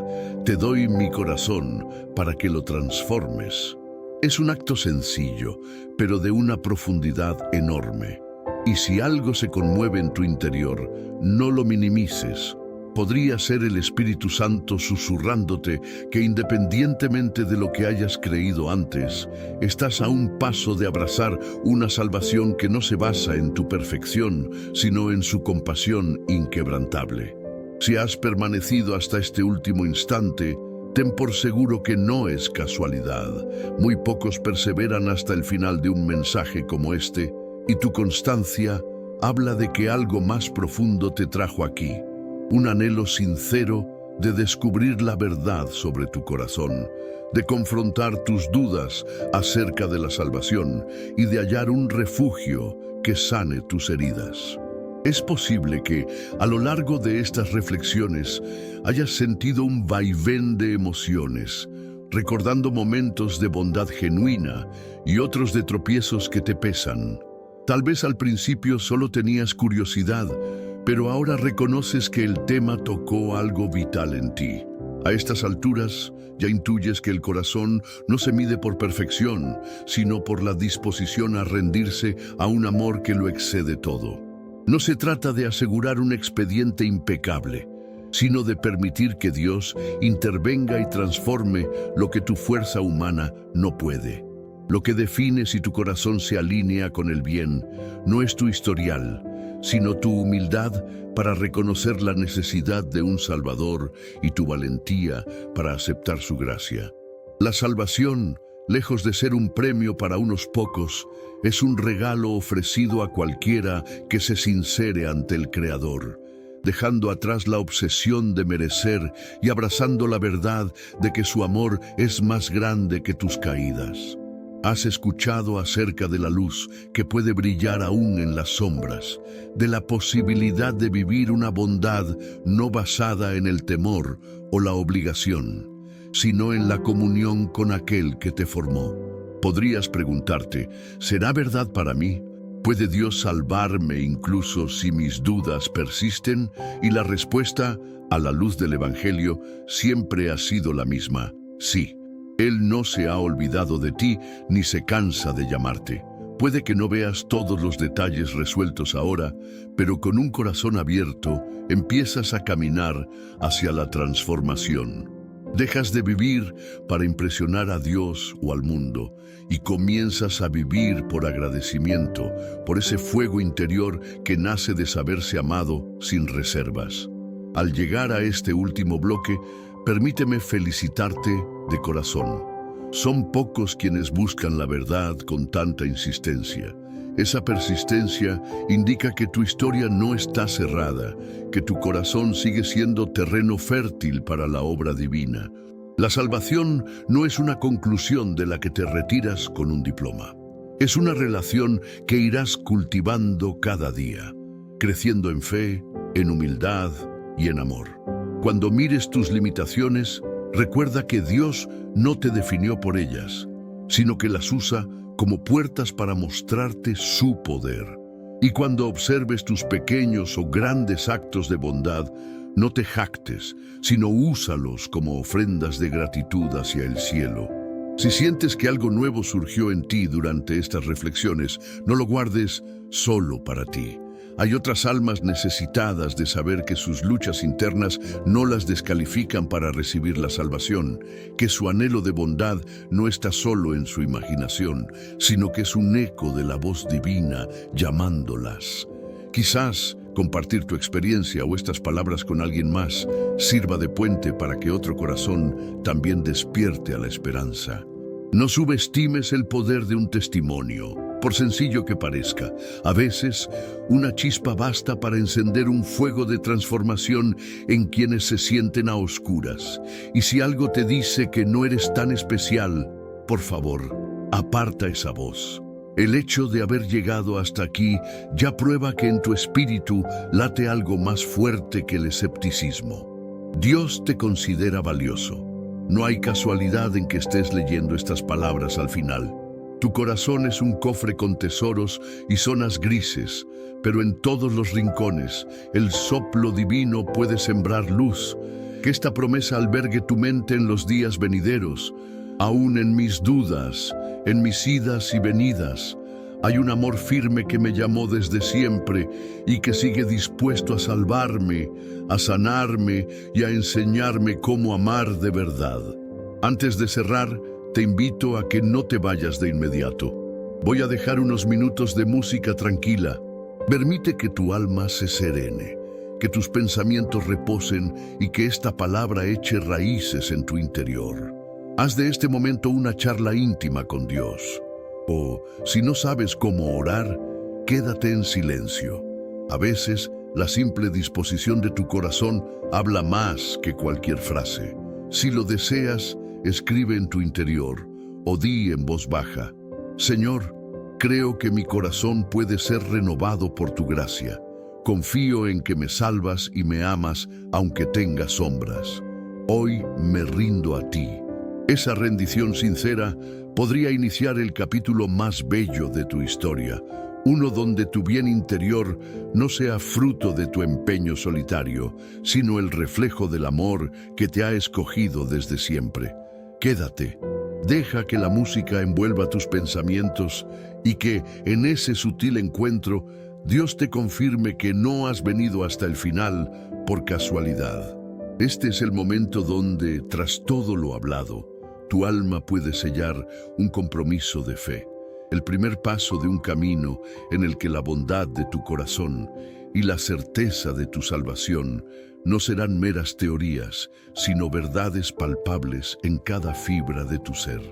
Te doy mi corazón para que lo transformes. Es un acto sencillo, pero de una profundidad enorme. Y si algo se conmueve en tu interior, no lo minimices. Podría ser el Espíritu Santo susurrándote que independientemente de lo que hayas creído antes, estás a un paso de abrazar una salvación que no se basa en tu perfección, sino en su compasión inquebrantable. Si has permanecido hasta este último instante, ten por seguro que no es casualidad. Muy pocos perseveran hasta el final de un mensaje como este, y tu constancia habla de que algo más profundo te trajo aquí. Un anhelo sincero de descubrir la verdad sobre tu corazón, de confrontar tus dudas acerca de la salvación y de hallar un refugio que sane tus heridas. Es posible que, a lo largo de estas reflexiones, hayas sentido un vaivén de emociones, recordando momentos de bondad genuina y otros de tropiezos que te pesan. Tal vez al principio solo tenías curiosidad, pero ahora reconoces que el tema tocó algo vital en ti. A estas alturas, ya intuyes que el corazón no se mide por perfección, sino por la disposición a rendirse a un amor que lo excede todo. No se trata de asegurar un expediente impecable, sino de permitir que Dios intervenga y transforme lo que tu fuerza humana no puede. Lo que define si tu corazón se alinea con el bien no es tu historial, sino tu humildad para reconocer la necesidad de un Salvador y tu valentía para aceptar su gracia. La salvación, lejos de ser un premio para unos pocos, es un regalo ofrecido a cualquiera que se sincere ante el Creador, dejando atrás la obsesión de merecer y abrazando la verdad de que su amor es más grande que tus caídas. Has escuchado acerca de la luz que puede brillar aún en las sombras, de la posibilidad de vivir una bondad no basada en el temor o la obligación, sino en la comunión con aquel que te formó. Podrías preguntarte, ¿será verdad para mí? ¿Puede Dios salvarme incluso si mis dudas persisten? Y la respuesta, a la luz del Evangelio, siempre ha sido la misma: sí. Él no se ha olvidado de ti ni se cansa de llamarte. Puede que no veas todos los detalles resueltos ahora, pero con un corazón abierto empiezas a caminar hacia la transformación. Dejas de vivir para impresionar a Dios o al mundo y comienzas a vivir por agradecimiento, por ese fuego interior que nace de saberse amado sin reservas. Al llegar a este último bloque, permíteme felicitarte de corazón. Son pocos quienes buscan la verdad con tanta insistencia. Esa persistencia indica que tu historia no está cerrada, que tu corazón sigue siendo terreno fértil para la obra divina. La salvación no es una conclusión de la que te retiras con un diploma. Es una relación que irás cultivando cada día, creciendo en fe, en humildad y en amor. Cuando mires tus limitaciones, recuerda que Dios no te definió por ellas, sino que las usa como puertas para mostrarte su poder. Y cuando observes tus pequeños o grandes actos de bondad, no te jactes, sino úsalos como ofrendas de gratitud hacia el cielo. Si sientes que algo nuevo surgió en ti durante estas reflexiones, no lo guardes solo para ti. Hay otras almas necesitadas de saber que sus luchas internas no las descalifican para recibir la salvación, que su anhelo de bondad no está solo en su imaginación, sino que es un eco de la voz divina llamándolas. Quizás compartir tu experiencia o estas palabras con alguien más sirva de puente para que otro corazón también despierte a la esperanza. No subestimes el poder de un testimonio. Por sencillo que parezca, a veces una chispa basta para encender un fuego de transformación en quienes se sienten a oscuras. Y si algo te dice que no eres tan especial, por favor, aparta esa voz. El hecho de haber llegado hasta aquí ya prueba que en tu espíritu late algo más fuerte que el escepticismo. Dios te considera valioso. No hay casualidad en que estés leyendo estas palabras al final. Tu corazón es un cofre con tesoros y zonas grises, pero en todos los rincones el soplo divino puede sembrar luz. Que esta promesa albergue tu mente en los días venideros. Aún en mis dudas, en mis idas y venidas, hay un amor firme que me llamó desde siempre y que sigue dispuesto a salvarme, a sanarme y a enseñarme cómo amar de verdad. Antes de cerrar, te invito a que no te vayas de inmediato. Voy a dejar unos minutos de música tranquila. Permite que tu alma se serene, que tus pensamientos reposen y que esta palabra eche raíces en tu interior. Haz de este momento una charla íntima con Dios. O, si no sabes cómo orar, quédate en silencio. A veces, la simple disposición de tu corazón habla más que cualquier frase. Si lo deseas, escribe en tu interior o di en voz baja: Señor, creo que mi corazón puede ser renovado por tu gracia. Confío en que me salvas y me amas aunque tenga sombras. Hoy me rindo a ti. Esa rendición sincera podría iniciar el capítulo más bello de tu historia, uno donde tu bien interior no sea fruto de tu empeño solitario, sino el reflejo del amor que te ha escogido desde siempre. Quédate, deja que la música envuelva tus pensamientos y que, en ese sutil encuentro, Dios te confirme que no has venido hasta el final por casualidad. Este es el momento donde, tras todo lo hablado, tu alma puede sellar un compromiso de fe, el primer paso de un camino en el que la bondad de tu corazón y la certeza de tu salvación no serán meras teorías, sino verdades palpables en cada fibra de tu ser.